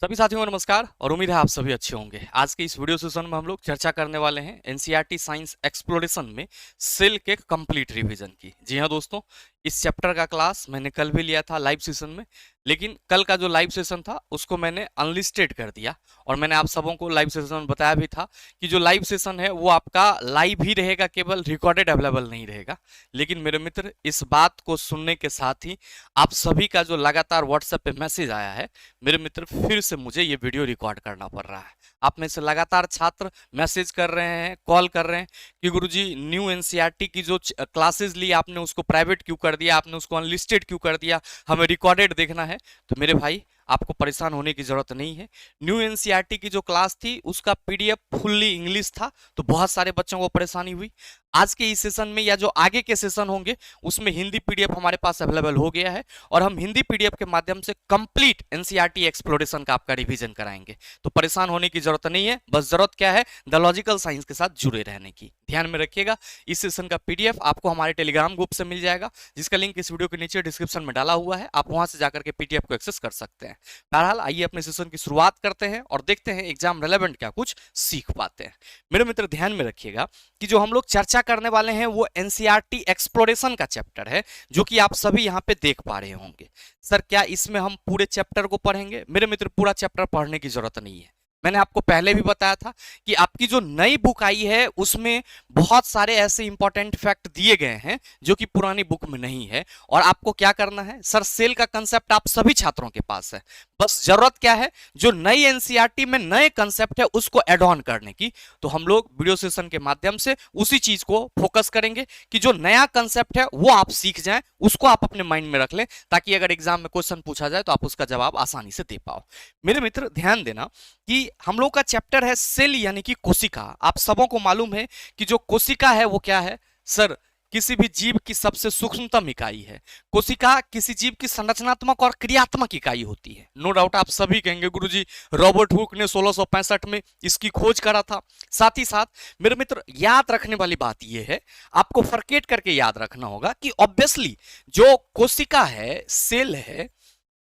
सभी साथियों को नमस्कार और उम्मीद है आप सभी अच्छे होंगे। आज के इस वीडियो सेशन में हम लोग चर्चा करने वाले हैं एनसीईआरटी साइंस एक्सप्लोरेशन में सेल के कंप्लीट रिवीजन की। जी हाँ दोस्तों, इस चैप्टर का क्लास मैंने कल भी लिया था लाइव सेशन में, लेकिन कल का जो लाइव सेशन था उसको मैंने अनलिस्टेड कर दिया और मैंने आप सबों को लाइव सेशन में बताया भी था कि जो लाइव सेशन है वो आपका लाइव ही रहेगा, केवल रिकॉर्डेड अवेलेबल नहीं रहेगा। लेकिन मेरे मित्र, इस बात को सुनने के साथ ही आप सभी का जो लगातार व्हाट्सएप पे मैसेज आया है मेरे मित्र, फिर से मुझे ये वीडियो रिकॉर्ड करना पड़ रहा है। आप में से लगातार छात्र मैसेज कर रहे हैं, कॉल कर रहे हैं कि गुरुजी न्यू एनसीईआरटी की जो क्लासेस ली आपने उसको प्राइवेट क्यों कर दिया, आपने उसको अनलिस्टेड क्यों कर दिया, हमें रिकॉर्डेड देखना है। तो मेरे भाई, आपको परेशान होने की जरूरत नहीं है। न्यू एनसीईआरटी की जो क्लास थी उसका पीडीएफ फुल्ली इंग्लिश था, तो बहुत सारे बच्चों को परेशानी हुई। आज के इस सेशन में या जो आगे के सेशन होंगे उसमें हिंदी पीडीएफ हमारे पास अवेलेबल हो गया है और हम हिंदी पीडीएफ के माध्यम से कंप्लीट एनसीईआरटी एक्सप्लोरेशन का आपका रिवीजन कराएंगे। तो परेशान होने की जरूरत नहीं है, बस जरूरत क्या है, द लॉजिकल साइंस के साथ जुड़े रहने की। ध्यान में रखिएगा, इस सेशन का पीडीएफ आपको हमारे टेलीग्राम ग्रुप से मिल जाएगा, जिसका लिंक इस वीडियो के नीचे डिस्क्रिप्शन में डाला हुआ है। आप वहां से जाकर के पीडीएफ को एक्सेस कर सकते हैं। बहरहाल, आइए अपने सेशन की शुरुआत करते हैं और देखते हैं एग्जाम रेलेवेंट क्या कुछ सीख पाते हैं। मेरे मित्र, ध्यान में रखिएगा कि जो हम लोग चर्चा करने वाले हैं वो एनसीईआरटी एक्सप्लोरेशन का चैप्टर है, जो कि आप सभी यहाँ पे देख पा रहे होंगे। सर, क्या इसमें हम पूरे चैप्टर को पढ़ेंगे? मेरे मित्र, पूरा चैप्टर पढ़ने की जरूरत नहीं है। मैंने आपको पहले भी बताया था कि आपकी जो नई बुक आई है उसमें बहुत सारे ऐसे इंपॉर्टेंट फैक्ट दिए गए हैं जो कि पुरानी बुक में नहीं है। और आपको क्या करना है सर, सेल का कंसेप्ट आप सभी छात्रों के पास है, बस जरूरत क्या है, जो नई एनसीईआरटी में नए कंसेप्ट है उसको एड ऑन करने की। तो हम लोग वीडियो सेशन के माध्यम से उसी चीज को फोकस करेंगे कि जो नया कंसेप्ट है वो आप सीख जाएं, उसको आप अपने माइंड में रख लें, ताकि अगर एग्जाम में क्वेश्चन पूछा जाए तो आप उसका जवाब आसानी से दे पाओ। मेरे मित्र, ध्यान देना कि हम लोग का चैप्टर है सेल यानी कि कोशिका। आप सबों को मालूम है कि जो कोशिका है वो क्या है सर, किसी भी जीव की सबसे सूक्ष्मतम इकाई है। कोशिका किसी जीव की संरचनात्मक और क्रियात्मक इकाई होती है। नो डाउट आप सभी कहेंगे गुरुजी रॉबर्ट हुक ने 1665 में इसकी खोज करा था। साथ ही साथ मेरे मित्र, याद रखने वाली बात यह है, आपको फरकेट करके याद रखना होगा कि ऑब्वियसली जो कोशिका है सेल है,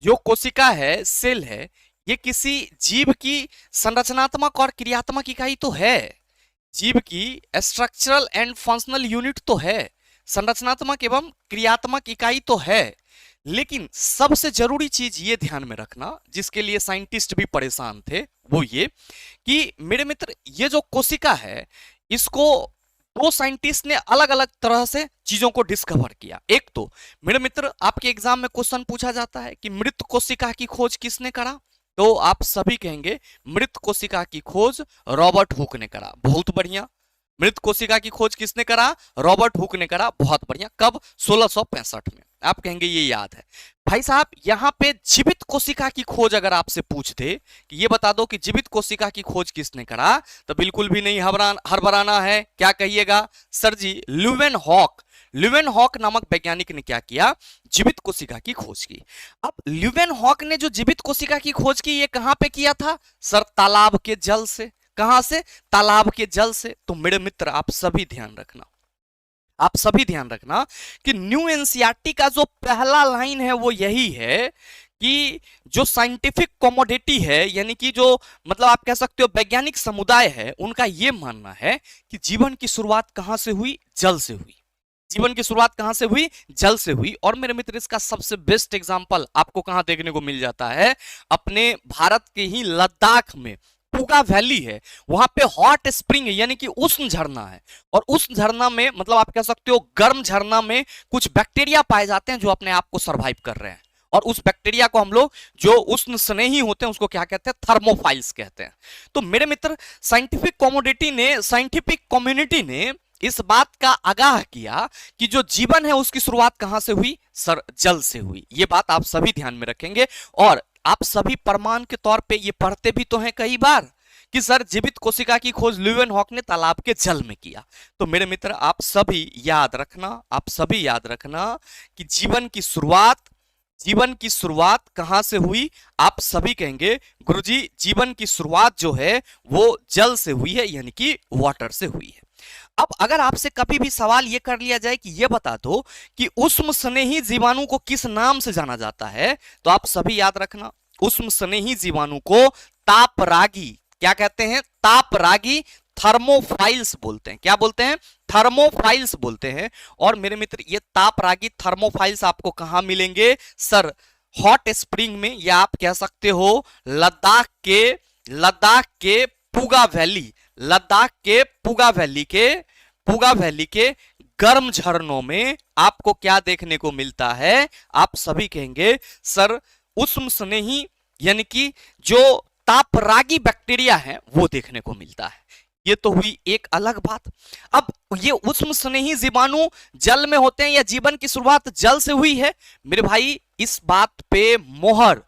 जो कोशिका है सेल है, ये किसी जीव की संरचनात्मक और क्रियात्मक इकाई तो है, जीव की स्ट्रक्चरल एंड फंक्शनल यूनिट तो है, संरचनात्मक एवं क्रियात्मक इकाई तो है। लेकिन सबसे जरूरी चीज ये ध्यान में रखना, जिसके लिए साइंटिस्ट भी परेशान थे, वो ये कि मेरे मित्र, ये जो कोशिका है इसको दो साइंटिस्ट ने अलग अलग तरह से चीजों को डिस्कवर किया। एक तो मेरे मित्र, आपके एग्जाम में क्वेश्चन पूछा जाता है कि मृत कोशिका की खोज किसने करा, तो आप सभी कहेंगे मृत कोशिका की खोज रॉबर्ट हुक ने करा। बहुत बढ़िया। मृत कोशिका की खोज किसने करा? रॉबर्ट हुक ने करा। बहुत बढ़िया। कब? 1665 में। आप कहेंगे ये याद है। भाई साहब, यहां पे जीवित कोशिका की खोज अगर आपसे पूछ दे कि ये बता दो कि जीवित कोशिका की खोज किसने करा, तो बिल्कुल भी नहीं हड़बड़ाना है। क्या कहिएगा? सर जी, ल्यूवेनहॉक नामक वैज्ञानिक ने क्या किया? जीवित कोशिका की खोज की। अब ल्यूवेनहॉक ने जो जीवित कोशिका की खोज की, ये कहां पे किया था सर? तालाब के जल से। कहां से? तालाब के जल से। तो मेरे मित्र, आप सभी ध्यान रखना कि न्यू एनसीईआरटी का जो पहला लाइन है वो यही है कि जो साइंटिफिक कमोडिटी है, यानी कि जो मतलब आप कह सकते हो वैज्ञानिक समुदाय है, उनका यह मानना है कि जीवन की शुरुआत कहां से हुई? जल से हुई। जीवन की शुरुआत कहां से हुई? जल से हुई। और मेरे मित्र, इसका सबसे बेस्ट एग्जांपल आपको कहां देखने को मिल जाता है? अपने भारत के ही लद्दाख में पुगा वैली है, वहां पे हॉट स्प्रिंग है, यानी कि उष्ण झरना है। और उष्ण झरना में मतलब आप कह सकते हो गर्म झरना में कुछ बैक्टीरिया पाए जाते हैं जो अपने आप को सर्वाइव कर रहे हैं। और उस बैक्टीरिया को हम लोग, जो उष्ण स्नेही होते हैं, उसको क्या कहते हैं? थर्मोफाइल्स कहते हैं। तो मेरे मित्र, साइंटिफिक कम्युनिटी ने इस बात का आगाह किया कि जो जीवन है उसकी शुरुआत कहां से हुई? सर, जल से हुई। ये बात आप सभी ध्यान में रखेंगे। और आप सभी प्रमाण के तौर पे ये पढ़ते भी तो हैं कई बार कि सर जीवित कोशिका की खोज ल्यूवेनहॉक ने तालाब के जल में किया। तो मेरे मित्र, आप सभी याद रखना कि जीवन की शुरुआत कहां से हुई? आप सभी कहेंगे गुरुजी जीवन की शुरुआत जो है वो जल से हुई है, यानी कि वाटर से हुई है। अब अगर आपसे कभी भी सवाल यह कर लिया जाए कि यह बता दो कि उष्ण स्नेही जीवाणु को किस नाम से जाना जाता है, तो आप सभी याद रखना उष्मस्नेही जीवाणु को तापरागी, क्या कहते हैं, तापरागी थर्मोफाइल्स बोलते हैं। क्या बोलते हैं, थर्मोफाइल्स बोलते हैं। और मेरे मित्र ये तापरागी थर्मोफाइल्स आपको कहां मिलेंगे सर, हॉट स्प्रिंग में, या आप कह सकते हो लद्दाख के पुगा वैली, लद्दाख के पुगा वैली के गर्म झरनों में आपको क्या देखने को मिलता है, आप सभी कहेंगे सर उष्मस्नेही यानी कि जो तापरागी बैक्टीरिया है वो देखने को मिलता है। ये तो हुई एक अलग बात। अब ये उष्मस्नेही जीवाणु जल में होते हैं या जीवन की शुरुआत जल से हुई है, मेरे भाई इस बात पे मोहर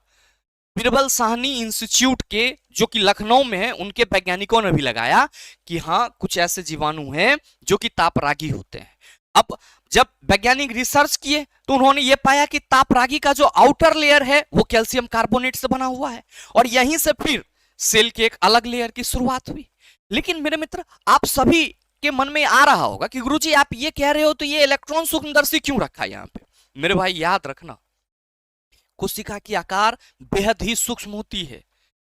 बिरबल साहनी इंस्टीट्यूट के जो कि लखनऊ में है उनके वैज्ञानिकों ने भी लगाया कि हाँ कुछ ऐसे जीवाणु हैं जो कि तापरागी होते हैं। अब जब वैज्ञानिक रिसर्च किए तो उन्होंने ये पाया कि तापरागी का जो आउटर लेयर है वो कैल्शियम कार्बोनेट से बना हुआ है, और यहीं से फिर सेल के एक अलग लेयर की शुरुआत हुई। लेकिन मेरे मित्र आप सभी के मन में आ रहा होगा कि गुरुजी आप ये कह रहे हो तो ये इलेक्ट्रॉन सूक्ष्मदर्शी क्यों रखा है यहाँ पे। मेरे भाई याद रखना, कोशिका की आकार बेहद ही सूक्ष्म होती है,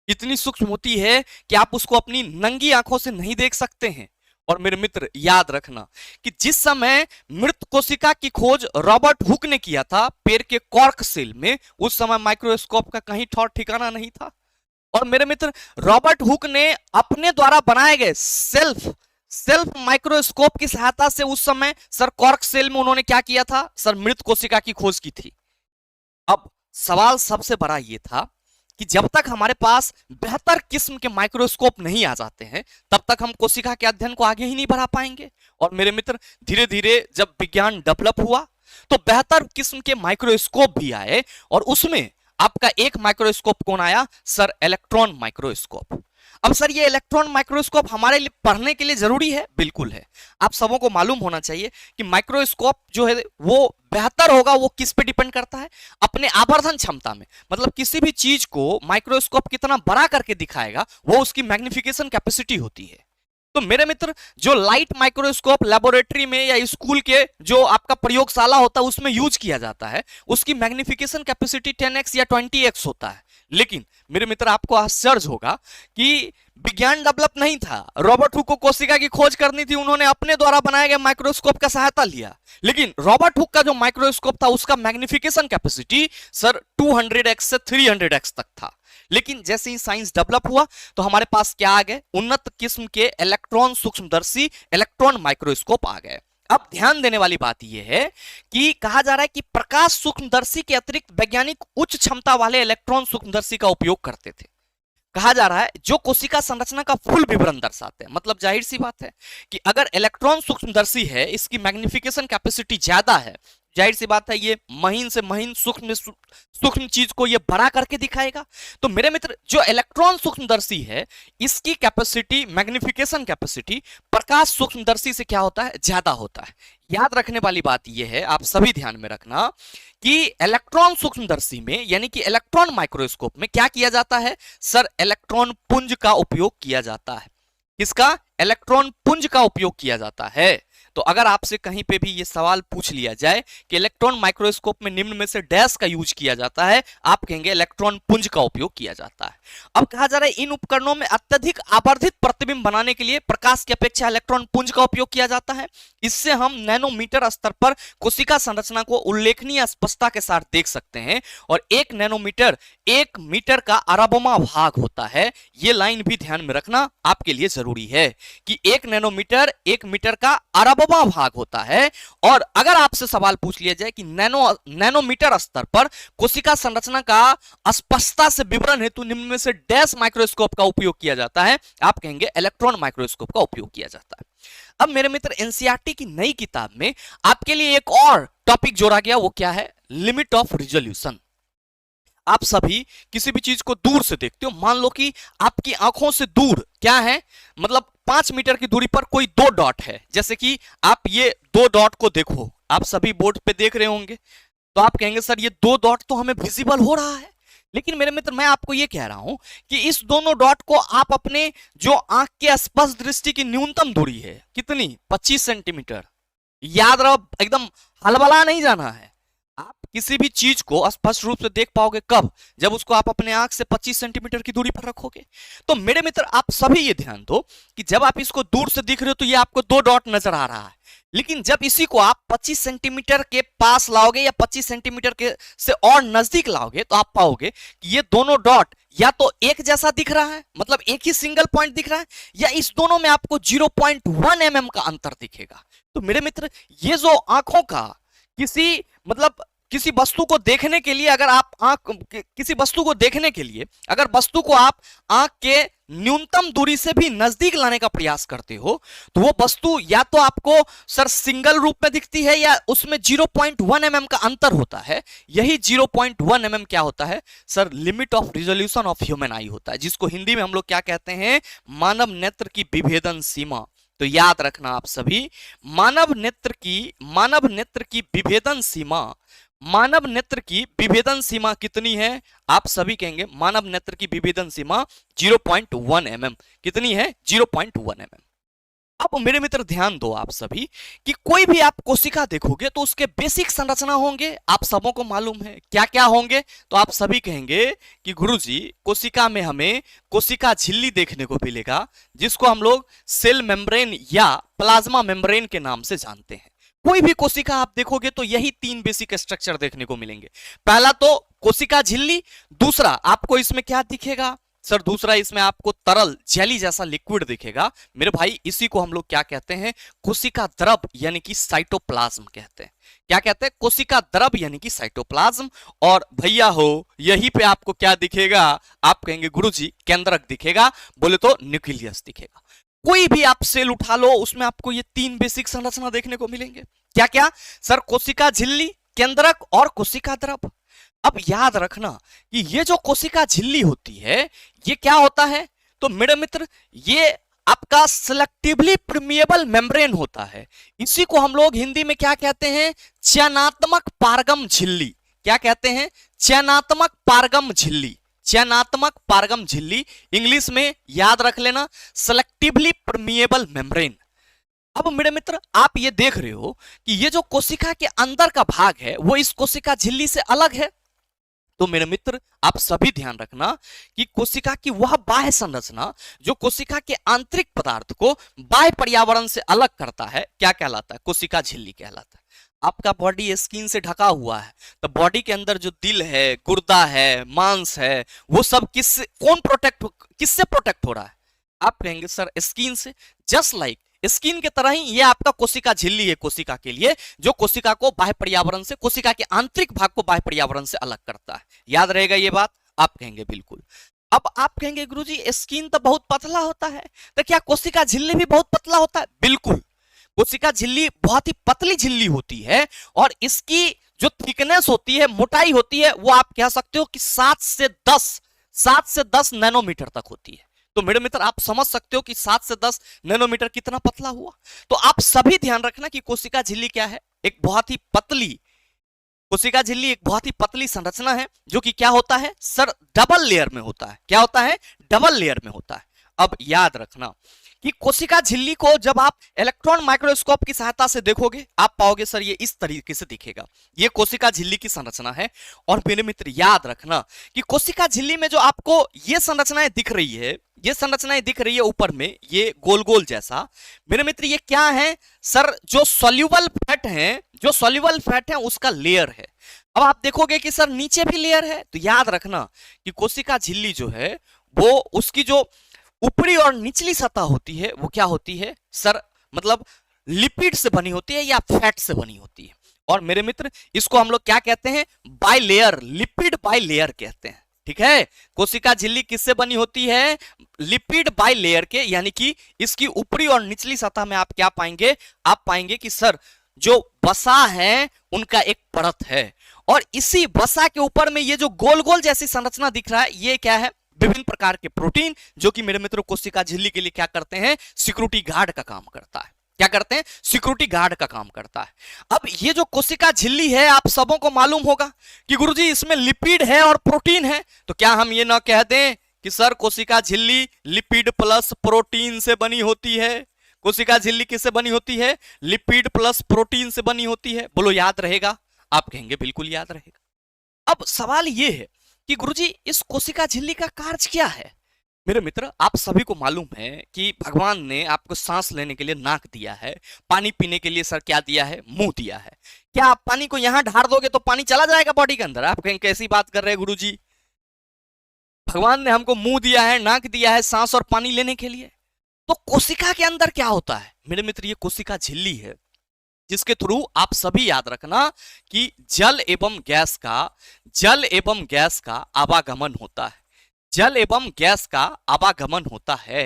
इतनी सूक्ष्म होती है कि आप उसको अपनी नंगी आंखों से नहीं देख सकते हैं। और मेरे मित्र याद रखना कि जिस समय मृत कोशिका की खोज रॉबर्ट हुक ने किया था पेड़ के कॉर्क सेल में, उस समय माइक्रोस्कोप का कहीं ठौर ठिकाना नहीं था। और मेरे मित्र रॉबर्ट हुक ने अपने द्वारा बनाए गए सेल्फ माइक्रोस्कोप की सहायता से उस समय सर कॉर्क सेल में उन्होंने क्या किया था सर, मृत कोशिका की खोज की थी। अब सवाल सबसे बड़ा ये था कि जब तक हमारे पास बेहतर किस्म के माइक्रोस्कोप नहीं आ जाते हैं तब तक हम कोशिका के अध्ययन को आगे ही नहीं बढ़ा पाएंगे। और मेरे मित्र धीरे धीरे जब विज्ञान डेवलप हुआ तो बेहतर किस्म के माइक्रोस्कोप भी आए, और उसमें आपका एक माइक्रोस्कोप कौन आया सर, इलेक्ट्रॉन माइक्रोस्कोप। अब सर ये इलेक्ट्रॉन माइक्रोस्कोप हमारे लिए पढ़ने के लिए जरूरी है, बिल्कुल है। आप सबों को मालूम होना चाहिए कि माइक्रोस्कोप जो है वो बेहतर होगा, वो किस पे डिपेंड करता है, अपने आवर्धन क्षमता में। मतलब किसी भी चीज को माइक्रोस्कोप कितना बड़ा करके दिखाएगा वो उसकी मैग्निफिकेशन कैपेसिटी होती है। तो मेरे मित्र जो लाइट माइक्रोस्कोप लेबोरेटरी में या स्कूल के जो आपका प्रयोगशाला होता है उसमें यूज किया जाता है, उसकी मैग्निफिकेशन कैपेसिटी 10x या 20x होता है। लेकिन मेरे मित्र आपको आश्चर्य होगा कि विज्ञान डेवलप नहीं था, रॉबर्ट हुक को कोशिका की खोज करनी थी, उन्होंने अपने द्वारा बनाए गए माइक्रोस्कोप का सहायता लिया। लेकिन रॉबर्ट हुक का जो माइक्रोस्कोप था उसका मैग्निफिकेशन कैपेसिटी सर 200x से 300x तक था। लेकिन जैसे ही साइंस डेवलप हुआ तो हमारे पास क्या आ गए, उन्नत किस्म के इलेक्ट्रॉन सूक्ष्मदर्शी इलेक्ट्रॉन माइक्रोस्कोप आ गए। अब ध्यान देने वाली बात यह है कि कहा जा रहा है कि प्रकाश सूक्ष्मदर्शी के अतिरिक्त वैज्ञानिक उच्च क्षमता वाले इलेक्ट्रॉन सूक्ष्मदर्शी का उपयोग करते थे। कहा जा रहा है जो कोशिका संरचना का फुल विवरण दर्शाते हैं। मतलब जाहिर सी बात है कि अगर इलेक्ट्रॉन सूक्ष्मदर्शी है, इसकी मैग्निफिकेशन कैपेसिटी ज्यादा है, जाहिर सी बात है ये महीन से महीन सूक्ष्म चीज को ये बड़ा करके दिखाएगा। तो मेरे मित्र जो इलेक्ट्रॉन सूक्ष्मदर्शी है इसकी कैपेसिटी, मैग्निफिकेशन कैपेसिटी प्रकाश सूक्ष्मदर्शी से क्या होता है, ज्यादा होता है। याद रखने वाली बात यह है, आप सभी ध्यान में रखना कि इलेक्ट्रॉन सूक्ष्मदर्शी में यानी कि इलेक्ट्रॉन माइक्रोस्कोप में क्या किया जाता है सर, इलेक्ट्रॉन पुंज का उपयोग किया जाता है। किसका, इलेक्ट्रॉन पुंज का उपयोग किया जाता है। तो अगर आपसे कहीं पे भी ये सवाल पूछ लिया जाए कि इलेक्ट्रॉन माइक्रोस्कोप में निम्न में से डैश का यूज किया जाता है, आप कहेंगे इलेक्ट्रॉन पुंज का उपयोग किया जाता है। अब कहा जा रहा है इन उपकरणों में अत्यधिक आवर्धित प्रतिबिंब बनाने के लिए प्रकाश की अपेक्षा इलेक्ट्रॉन पुंज का उपयोग किया जाता है। इससे हम नैनोमीटर स्तर पर कोशिका संरचना को उल्लेखनीय स्पष्टता के साथ देख सकते हैं। और 1 नैनोमीटर 1 मीटर का अरबवां भाग होता है। ये लाइन भी ध्यान में रखना आपके लिए जरूरी है कि 1 नैनोमीटर 1 मीटर का अरबवां भाग होता है। और अगर आपसे सवाल पूछ लिया जाए कि नैनोमीटर स्तर पर कोशिका संरचना का स्पष्टता से विवरण हेतु निम्न में से डैश माइक्रोस्कोप का उपयोग किया जाता है, आप कहेंगे इलेक्ट्रॉन माइक्रोस्कोप का उपयोग किया जाता है। अब मेरे मित्र एनसीईआरटी की नई किताब में आपके लिए एक और टॉपिक जोड़ा गया, वो क्या है, लिमिट ऑफ रिजोल्यूशन। आप सभी किसी भी चीज को दूर से देखते हो, मान लो कि आपकी आंखों से दूर क्या है, मतलब 5 मीटर की दूरी पर कोई 2 डॉट है। जैसे कि आप ये 2 डॉट को देखो, आप सभी बोर्ड पे देख रहे होंगे, तो आप कहेंगे सर ये 2 डॉट तो हमें विजिबल हो रहा है। लेकिन मेरे मित्र मैं आपको ये कह रहा हूं कि इस दोनों डॉट को आप अपने जो आंख के स्पष्ट दृष्टि की न्यूनतम दूरी है कितनी, 25 सेंटीमीटर। याद रहो, एकदम हलबला नहीं जाना है। आप किसी भी चीज को स्पष्ट रूप से देख पाओगे कब, जब उसको आप अपने आंख से 25 सेंटीमीटर की दूरी पर रखोगे। तो मेरे मित्र आप सभी ये ध्यान दो कि जब आप इसको दूर से दिख रहे हो तो ये आपको 2 डॉट नजर आ रहा है, लेकिन जब इसी को आप 25 सेंटीमीटर के पास लाओगे या 25 सेंटीमीटर के से और नजदीक लाओगे तो आप पाओगे कि ये दोनों डॉट या तो एक जैसा दिख रहा है, मतलब एक ही सिंगल पॉइंट दिख रहा है, या इस दोनों में आपको 0.1 mm का अंतर दिखेगा। तो मेरे मित्र ये जो आंखों का किसी मतलब किसी वस्तु को देखने के लिए अगर आप किसी वस्तु को देखने के लिए अगर वस्तु को आप आंख के न्यूनतम दूरी से भी नजदीक लाने का प्रयास करते हो तो वो वस्तु या तो आपको सर सिंगल रूप में दिखती है या उसमें 0.1 mm का अंतर होता है। यही 0.1 mm क्या होता है sir, limit of resolution of human आई होता है, जिसको हिंदी में हम लोग क्या कहते हैं, मानव नेत्र की विभेदन सीमा। तो याद रखना आप सभी, मानव नेत्र की विभेदन सीमा, मानव नेत्र की विभेदन सीमा कितनी है, आप सभी कहेंगे मानव नेत्र की विभेदन सीमा 0.1 mm। कितनी है, 0.1 mm। अब मेरे मित्र ध्यान दो आप सभी कि कोई भी आप कोशिका देखोगे तो उसके बेसिक संरचना होंगे, आप सबों को मालूम है क्या क्या होंगे। तो आप सभी कहेंगे कि गुरुजी कोशिका में हमें कोशिका झिल्ली देखने को मिलेगा, जिसको हम लोग सेल मेम्ब्रेन या प्लाज्मा मेम्ब्रेन के नाम से जानते हैं। कोई भी कोशिका आप देखोगे तो यही 3 बेसिक स्ट्रक्चर देखने को मिलेंगे। पहला तो कोशिका झिल्ली, दूसरा आपको इसमें क्या दिखेगा सर, दूसरा इसमें आपको तरल जेली जैसा लिक्विड दिखेगा। मेरे भाई इसी को हम लोग क्या कहते हैं, कोशिका द्रव यानी कि साइटोप्लाज्म कहते हैं। क्या कहते हैं, कोशिका द्रव यानी कि साइटोप्लाज्म। और भैया हो यहीं पे आपको क्या दिखेगा, आप कहेंगे गुरुजी केंद्रक दिखेगा, बोले तो न्यूक्लियस दिखेगा। कोई भी आप सेल उठा लो उसमें आपको ये 3 बेसिक संरचना देखने को मिलेंगे। क्या क्या सर, कोशिका झिल्ली, केंद्रक और कोशिका द्रव। अब याद रखना कि ये जो कोशिका झिल्ली होती है ये क्या होता है, तो मेरे मित्र ये आपका सिलेक्टिवली परमिएबल मेम्ब्रेन होता है। इसी को हम लोग हिंदी में क्या कहते हैं, चयनात्मक पारगम झिल्ली। क्या कहते हैं, चयनात्मक पारगम झिल्ली। चयनात्मक पारगम झिल्ली, इंग्लिश में याद रख लेना सेलेक्टिवली परमिएबल मेम्ब्रेन। अब मेरे मित्र आप ये देख रहे हो कि ये जो कोशिका के अंदर का भाग है वो इस कोशिका झिल्ली से अलग है। तो मेरे मित्र आप सभी ध्यान रखना कि कोशिका की वह बाह्य संरचना जो कोशिका के आंतरिक पदार्थ को बाह्य पर्यावरण से अलग करता है क्या कहलाता है, कोशिका झिल्ली कहलाता है। आपका बॉडी स्किन से ढका हुआ है तो बॉडी के अंदर जो दिल है, गुर्दा है, मांस है, वो सब किससे प्रोटेक्ट हो रहा है, आप कहेंगे सर स्किन से। जस्ट लाइक स्किन के तरह ही ये आपका कोशिका झिल्ली है कोशिका के लिए, जो कोशिका को बाह्य पर्यावरण से, कोशिका के आंतरिक भाग को बाह्य पर्यावरण से अलग करता है। याद रहेगा ये बात, आप कहेंगे बिल्कुल। अब आप कहेंगे गुरुजी स्किन तो बहुत पतला होता है, तो क्या कोशिका झिल्ली भी बहुत पतला होता है? बिल्कुल, कोशिका झिल्ली बहुत ही पतली झिल्ली होती है और इसकी जो थिकनेस होती है, मोटाई होती है, वो आप कह सकते हो कि 7 से 10 नैनोमीटर तक होती है। तो मेरे मित्र आप समझ सकते हो कि 7 से 10 नैनोमीटर कितना पतला हुआ। तो आप सभी ध्यान रखना कि कोशिका झिल्ली क्या है, एक बहुत ही पतली, कोशिका झिल्ली एक बहुत ही पतली संरचना है जो कि क्या होता है सर, डबल लेयर में होता है। क्या होता है, डबल लेयर में होता है। अब याद रखना कि कोशिका झिल्ली को जब आप इलेक्ट्रॉन माइक्रोस्कोप की सहायता से देखोगे आप पाओगे सर ये इस तरीके से दिखेगा। ये कोशिका झिल्ली की संरचना है। और मेरे मित्र याद रखना कि कोशिका झिल्ली में जो आपको ये संरचनाएं दिख रही है, ये संरचनाएं दिख रही है ऊपर में, ये गोल गोल जैसा, मेरे मित्र ये क्या है सर, जो सॉल्युबल फैट है, जो सॉल्युबल फैट है उसका लेयर है। अब आप देखोगे कि सर नीचे भी लेयर है। तो याद रखना कि कोशिका झिल्ली जो है वो उसकी जो ऊपरी और निचली सतह होती है वो क्या होती है सर, मतलब लिपिड से बनी होती है या फैट से बनी होती है। और मेरे मित्र इसको हम लोग क्या कहते हैं, बाइलेयर, लिपिड बाइलेयर कहते हैं। ठीक है, कोशिका झिल्ली किससे बनी होती है, लिपिड बाइलेयर के, यानी कि इसकी ऊपरी और निचली सतह में आप क्या पाएंगे, आप पाएंगे कि सर जो वसा है उनका एक परत है और इसी वसा के ऊपर में ये जो गोल गोल जैसी संरचना दिख रहा है ये क्या है, विभिन्न प्रकार के प्रोटीन, जो कि मेरे मित्रों कोशिका झिल्ली के लिए क्या करते हैं, सिक्योरिटी गार्ड का काम करता है। क्या करते हैं, सिक्योरिटी गार्ड का काम करता है। अब ये जो कोशिका झिल्ली है आप सबों को मालूम होगा कि गुरुजी इसमें लिपिड है और प्रोटीन है। तो क्या हम ये ना कह दें कि सर कोशिका झिल्ली लिपिड प्लस प्रोटीन से बनी होती है? कोशिका झिल्ली किससे बनी होती है, लिपिड प्लस प्रोटीन से बनी होती है। बोलो याद रहेगा, आप कहेंगे बिल्कुल याद रहेगा। अब सवाल ये है कि गुरुजी इस कोशिका झिल्ली का कार्य क्या है। मेरे मित्र, आप सभी को मालूम है कि भगवान ने आपको सांस लेने के लिए नाक दिया है, पानी पीने के लिए सर क्या दिया है, मुंह दिया है। क्या आप पानी को यहां ढार दोगे तो पानी चला जाएगा बॉडी के अंदर? आप कहेंगे कैसी बात कर रहे हैं गुरुजी, भगवान ने हमको मुंह दिया है, नाक दिया है सांस और पानी लेने के लिए। तो कोशिका के अंदर क्या होता है मेरे मित्र? ये कोशिका झिल्ली है जिसके थ्रू आप सभी याद रखना कि जल एवं गैस का आवागमन होता है। जल एवं गैस का आवागमन होता है।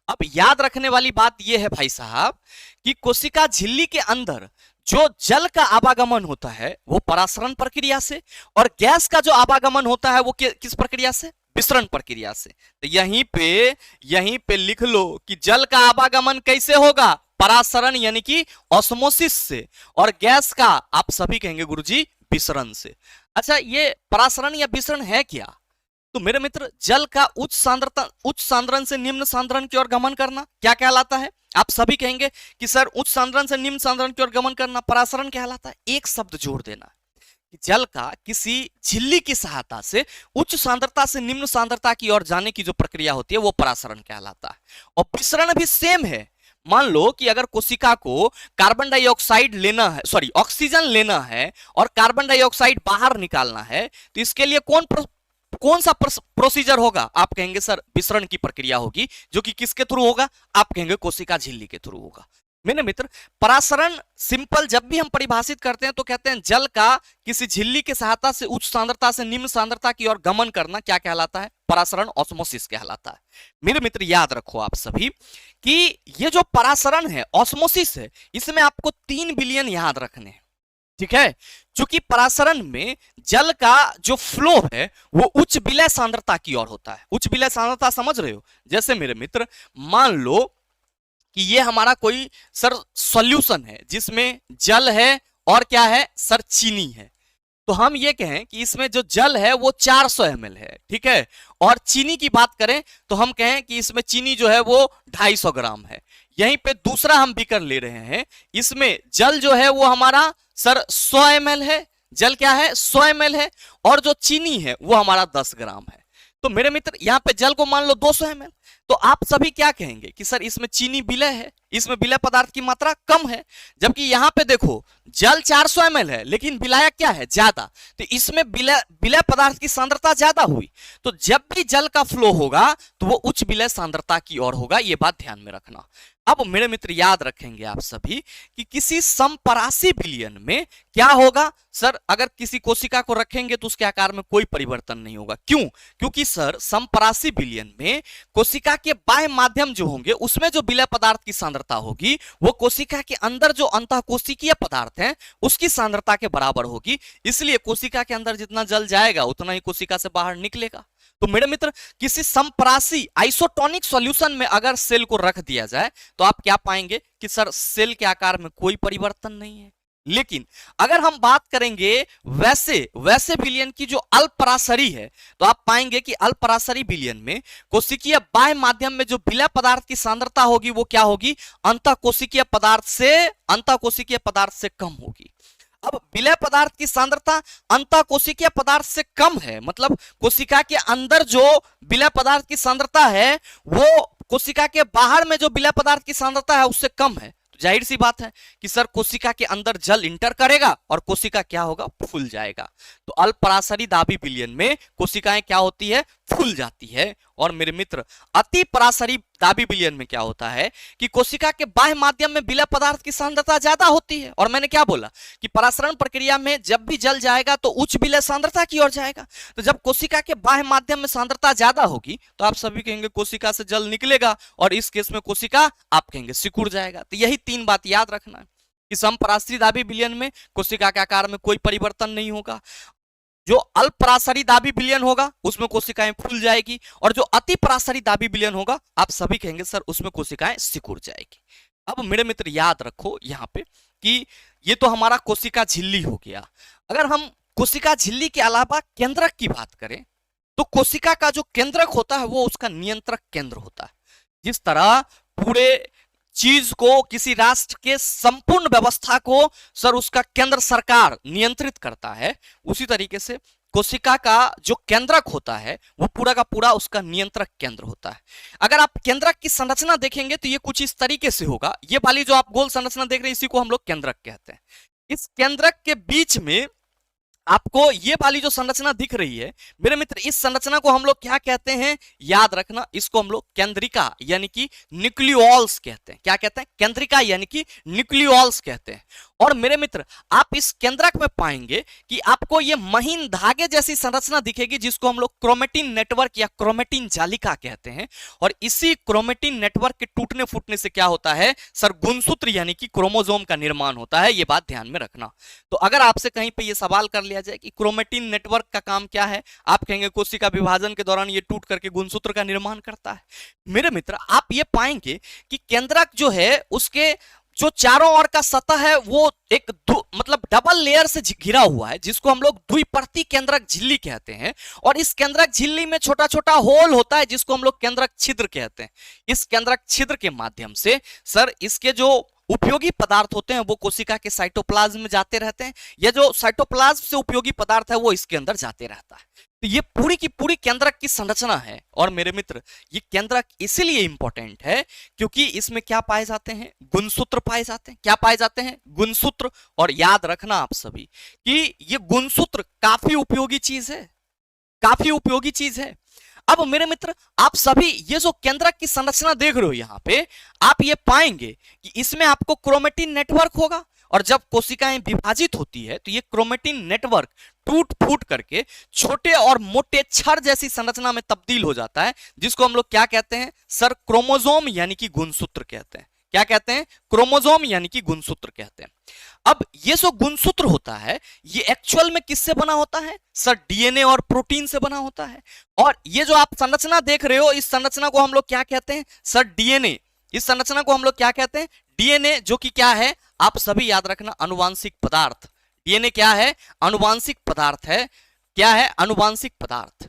अब याद रखने वाली बात यह है भाई साहब कि कोशिका झिल्ली के अंदर जो जल का आवागमन होता है वो परासरण प्रक्रिया से, और गैस का जो आवागमन होता है वो किस प्रक्रिया से? विसरण प्रक्रिया से। तो यहीं पे लिख लो कि जल का आवागमन कैसे होगा? परासरण यानी कि ऑस्मोसिस से, और गैस का आप सभी कहेंगे गुरुजी विसरण से। अच्छा, ये परासरण या विसरण है क्या? तो मेरे मित्र, जल का उच्च सांद्रण से निम्न सांद्रण की ओर गमन करना क्या कहलाता है? आप सभी कहेंगे कि सर उच्च सांद्रण से निम्न सांद्रण की ओर गमन करना परासरण कहलाता है। एक शब्द जोड़ देना कि जल का किसी झिल्ली की सहायता से उच्च सांद्रता से निम्न सांद्रता की ओर जाने की जो प्रक्रिया होती है वो परासरण कहलाता है। और विसरण भी सेम है। मान लो कि अगर कोशिका को कार्बन डाइऑक्साइड लेना है, सॉरी ऑक्सीजन लेना है और कार्बन डाइऑक्साइड बाहर निकालना है, तो इसके लिए कौन सा प्रोसीजर होगा? आप कहेंगे सर विसरण की प्रक्रिया होगी, जो कि किसके थ्रू होगा? आप कहेंगे कोशिका झिल्ली के थ्रू होगा। मेरे मित्र, परासरण सिंपल जब भी हम परिभाषित करते हैं तो कहते हैं जल का किसी झिल्ली की सहायता से उच्च सांद्रता से निम्न सांद्रता की ओर गमन करना क्या कहलाता है? परासरण, ऑस्मोसिस कहलाता है। मेरे मित्र याद रखो आप सभी कि ये जो परासरण है, ऑस्मोसिस है, इसमें आपको 3 बिलियन याद रखने हैं, ठीक है? क्योंकि परासरण में जल का जो फ्लो है वो उच्च विलय सांद्रता की ओर होता है। उच्च विलय सांद्रता समझ रहे हो? जैसे मेरे मित्र मान लो कि ये हमारा कोई सर सॉल्यूशन है जिसमें जल है और क्या है सर, चीनी है। तो हम ये कहें कि इसमें जो जल है वो 400 ml है, ठीक है? और चीनी की बात करें तो हम कहें कि इसमें चीनी जो है वो 250 ग्राम है। यहीं पे दूसरा हम बीकर ले रहे हैं, इसमें जल जो है वो हमारा सर 100 ml है। जल क्या है? 100 ml है, और जो चीनी है वो हमारा 10 ग्राम है। तो मेरे मित्र यहाँ पे जल को मान लो 200 ml, तो आप सभी क्या कहेंगे कि सर इसमें चीनी विलय है, इसमें विलय पदार्थ की मात्रा कम है। जबकि यहाँ पे देखो जल 400 ml है लेकिन विलायक क्या है? ज्यादा। तो इसमें विलय पदार्थ की सांद्रता ज्यादा हुई। तो जब भी जल का फ्लो होगा तो वो उच्च विलय सांद्रता की ओर होगा, ये बात ध्यान में रखना। अब मेरे मित्र याद रखेंगे आप सभी कि किसी समपरासी विलयन में क्या होगा? सर अगर किसी कोशिका को रखेंगे तो उसके आकार में कोई परिवर्तन नहीं होगा। क्यों? क्योंकि सर समपरासी विलयन में कोशिका के बाह्य माध्यम जो होंगे उसमें जो विलय पदार्थ की सांद्रता होगी वो कोशिका के अंदर जो अंतःकोशिकीय पदार्थ हैं उसकी सांद्रता के बराबर होगी। इसलिए कोशिका के अंदर जितना जल जाएगा उतना ही कोशिका से बाहर निकलेगा। तो मेरे मित्र, किसी समपरासी आइसोटोनिक सॉल्यूशन में अगर सेल को रख दिया जाए तो आप क्या पाएंगे कि सर सेल के आकार में कोई परिवर्तन नहीं है। लेकिन अगर हम बात करेंगे वैसे विलयन की जो अल्पराशरी है, तो आप पाएंगे कि अल्पराशरी विलयन में कोशिकीय बाह्य माध्यम में जो विलय पदार्थ की सांद्रता होगी वो क्या होगी? अंतःकोशिकीय पदार्थ से कम होगी। अब विलय पदार्थ की सांद्रता अंतःकोशिकीय पदार्थ से कम है, मतलब कोशिका के अंदर जो विलय पदार्थ की सांद्रता है वो कोशिका के बाहर में जो विलय पदार्थ की सांद्रता है उससे कम है। जाहिर सी बात है कि सर कोशिका के अंदर जल इंटर करेगा और कोशिका क्या होगा? फूल जाएगा। तो अल्पराशरी दाबी विलयन में कोशिकाएं क्या होती है? फूल जाती है। और मेरे मित्र अति पराशरी दाबी विलयन में क्या होता है कि कोशिका के बाह्य माध्यम में विलय पदार्थ की सांद्रता ज्यादा होती है। और मैंने क्या बोला कि परासरण प्रक्रिया में जब भी जल जाएगा तो उच्च विलय सांद्रता की ओर जाएगा। तो जब कोशिका के बाह्य माध्यम में सांद्रता ज्यादा होगी तो आप सभी कहेंगे कोशिका से जल निकलेगा, और इस केस में कोशिका आप कहेंगे सिकुड़ जाएगा। तो यही 3 बात याद रखना है कि समपराशरी दाबी विलयन में कोशिका के आकार में कोई परिवर्तन नहीं होगा, जो अल्पराशरी दाबी विलयन होगा उसमें कोशिकाएं फूल जाएगी, और जो अति पराशरी दाबी विलयन होगा आप सभी कहेंगे सर उसमें कोशिकाएं सिकुड़ जाएगी। अब मेरे मित्र याद रखो यहाँ पे कि ये तो हमारा कोशिका झिल्ली हो गया। अगर हम कोशिका झिल्ली के अलावा केंद्रक की बात करें तो कोशिका का जो केंद्रक होता है वो उसका नियंत्रक केंद्र होता है। जिस तरह पूरे चीज को, किसी राष्ट्र के संपूर्ण व्यवस्था को सर उसका केंद्र सरकार नियंत्रित करता है, उसी तरीके से कोशिका का जो केंद्रक होता है वो पूरा का पूरा उसका नियंत्रक केंद्र होता है। अगर आप केंद्रक की संरचना देखेंगे तो ये कुछ इस तरीके से होगा। ये वाली जो आप गोल संरचना देख रहे हैं इसी को हम लोग केंद्रक कहते हैं। इस केंद्रक के बीच में आपको ये वाली जो संरचना दिख रही है मेरे मित्र, इस संरचना को हम लोग क्या कहते हैं, याद रखना, इसको हम लोग केंद्रिका यानी कि न्यूक्लियोल्स कहते हैं। क्या कहते हैं? केंद्रिका यानी कि न्यूक्लियोल्स कहते हैं। और मेरे मित्र, आप इस केंद्रक में पाएंगे कि आपको ये महीन धागे जैसी संरचना दिखेगी जिसको हम लोग क्रोमेटिन नेटवर्क या क्रोमेटिन जालिका कहते हैं। और इसी क्रोमेटिन नेटवर्क के टूटने फूटने से क्या होता है सर, गुणसूत्र यानी कि क्रोमोसोम का निर्माण होता है। ये बात ध्यान में रखना। तो अगर आपसे कहीं पे ये सवाल कर लिया जाए कि क्रोमेटिन नेटवर्क का काम क्या है, आप कहेंगे कोशिका विभाजन के दौरान ये टूट करके गुणसूत्र का निर्माण करता है। मेरे मित्र, आप ये पाएंगे कि केंद्रक जो है उसके जो चारों ओर का सतह है वो एक मतलब डबल लेयर से घिरा हुआ है, जिसको हम लोग द्विपर्ती केंद्रक झिल्ली कहते हैं। और इस केंद्रक झिल्ली में छोटा छोटा होल होता है जिसको हम लोग केंद्रक छिद्र कहते हैं। इस केंद्रक छिद्र के माध्यम से सर इसके जो उपयोगी पदार्थ होते हैं वो कोशिका के साइटोप्लाज्म में जाते रहते हैं, या जो साइटोप्लाज्म से उपयोगी पदार्थ है वो इसके अंदर जाते रहता है। तो ये पूरी की पूरी केंद्रक की संरचना है। और मेरे मित्र, ये केंद्रक इसीलिए इंपॉर्टेंट है क्योंकि इसमें क्या पाए जाते हैं, गुणसूत्र पाए जाते हैं। क्या पाए जाते हैं? गुणसूत्र। और याद रखना आप सभी कि ये गुणसूत्र काफी उपयोगी चीज है, काफी उपयोगी चीज है। अब मेरे मित्र, आप सभी ये जो केंद्रक की संरचना देख रहे हो यहां पे, आप ये पाएंगे कि इसमें आपको क्रोमेटिन नेटवर्क होगा। और जब कोशिकाएं विभाजित होती है तो ये क्रोमेटिन नेटवर्क टूट फूट करके छोटे और मोटे छड़ जैसी संरचना में तब्दील हो जाता है, जिसको हम लोग क्या कहते हैं सर, क्रोमोसोम यानी कि गुणसूत्र कहते हैं। क्या कहते हैं? क्रोमोसोम यानी कि गुणसूत्र कहते हैं। अब ये जो गुणसूत्र होता है ये एक्चुअल में किससे बना होता है सर? डीएनए और प्रोटीन से बना होता है। और ये जो आप संरचना देख रहे हो, इस संरचना को हम लोग क्या कहते हैं सर? डीएनए। इस संरचना को हम लोग क्या कहते हैं? डीएनए, जो कि क्या है आप सभी याद रखना, अनुवांशिक पदार्थ। डीएनए क्या है? अनुवांशिक पदार्थ है। क्या है? अनुवांशिक पदार्थ।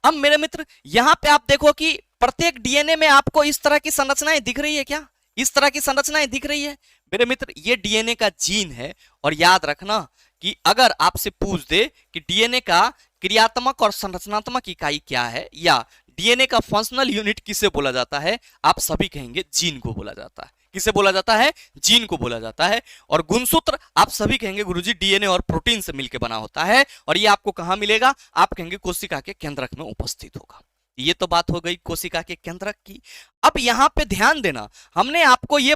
अब मेरे मित्र, यहां पे आप देखो कि प्रत्येक डीएनए में आपको इस तरह की संरचनाएं दिख रही है। क्या इस तरह की संरचनाएं दिख रही है मेरे मित्र? ये डीएनए का जीन है। और याद रखना कि अगर आपसे पूछ दे कि डीएनए का क्रियात्मक और संरचनात्मक इकाई क्या है, या डीएनए का फंक्शनल यूनिट किसे बोला जाता है, आप सभी कहेंगे जीन को बोला जाता है। किसे बोला जाता है? जीन को बोला जाता है। और गुणसूत्र आप सभी कहेंगे गुरुजी डीएनए और प्रोटीन से मिलकर बना होता है। और ये आपको कहां मिलेगा? आप कहेंगे कोशिका के केंद्रक में उपस्थित होगा। ये तो बात हो गई कोशिका के केंद्रक की। अब यहां पे ध्यान देना, हमने आपको ये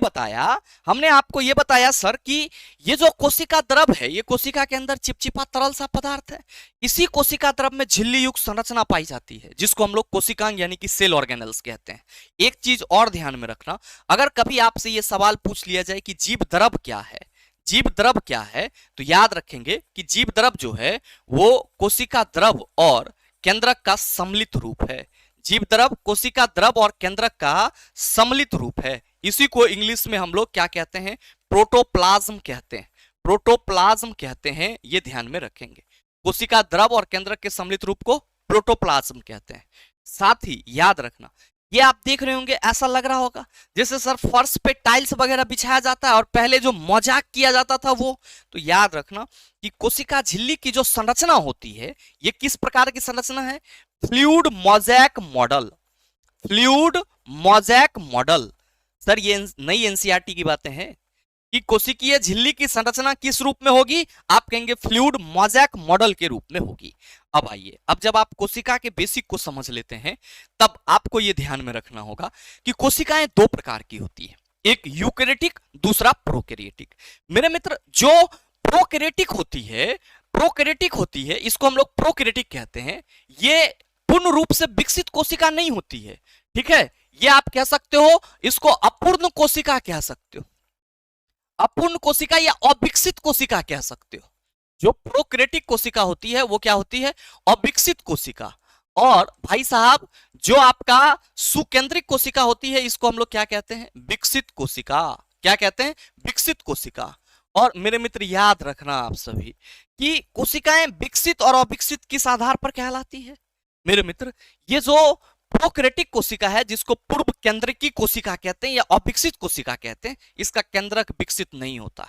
बताया सर कि ये जो कोशिका द्रव है ये कोशिका के अंदर चिपचिपा तरल सा पदार्थ है। इसी कोशिका द्रव में झिल्ली युक्त संरचना पाई जाती है जिसको हम लोग कोशिकांग यानी कि सेल ऑर्गेनल्स कहते हैं। एक चीज और ध्यान में रखना, अगर कभी आपसे ये सवाल पूछ लिया जाए कि जीव द्रव क्या है, जीव द्रव क्या है, तो याद रखेंगे कि जीव द्रव जो है वो कोशिका द्रव और केंद्रक का सम्मिलित रूप है। जीव द्रव कोशिका द्रव और केंद्रक का सम्मिलित रूप है। इसी को इंग्लिश में हम लोग क्या कहते हैं? प्रोटोप्लाज्म कहते हैं। प्रोटोप्लाज्म कहते हैं, ये ध्यान में रखेंगे। कोशिका द्रव और केंद्रक के सम्मिलित रूप को प्रोटोप्लाज्म कहते हैं। साथ ही याद रखना, ये आप देख रहे होंगे ऐसा लग रहा होगा जैसे सर फर्श पे टाइल्स वगैरह बिछाया जाता है और पहले जो मजाक किया जाता था वो। तो याद रखना कि कोशिका झिल्ली की जो संरचना होती है ये किस प्रकार की संरचना है? Fluid mosaic model. Fluid mosaic model. Sir ये नई एनसीईआरटी की बातें हैं कि कोशिकीय झिल्ली की संरचना किस रूप में होगी? आप कहेंगे फ्लूइड मोज़ेक मॉडल के रूप में होगी। अब आइए, अब जब आप कोशिका के बेसिक को समझ लेते हैं तब आपको यह ध्यान में रखना होगा कि कोशिकाएं दो प्रकार की होती है, एक यूकेरियोटिक, दूसरा प्रोकैरियोटिक। मेरे मित्र, जो प्रोकैरियोटिक होती है इसको हम लोग प्रोकैरियोटिक कहते हैं। ये पूर्ण रूप से विकसित कोशिका नहीं होती है, ठीक है। ये आप कह सकते हो, इसको अपूर्ण कोशिका कह सकते हो, अपूर्ण कोशिका या अविकसित कोशिका कह सकते हो। जो प्रोकैरियोटिक कोशिका होती है वो क्या होती है? अविकसित कोशिका। और भाई साहब, जो आपका सुकेंद्रिक कोशिका होती है इसको हम लोग क्या कहते हैं? विकसित कोशिका। क्या कहते हैं? विकसित कोशिका। और मेरे मित्र याद रखना आप सभी कि कोशिकाएं विकसित और अविकसित किस आधार पर कहलाती है? मेरे मित्र, ये जो प्रोकैरियोटिक कोशिका है जिसको पूर्व केंद्रकी कोशिका कहते हैं या अविकसित कोशिका कहते हैं, इसका केंद्रक विकसित नहीं होता।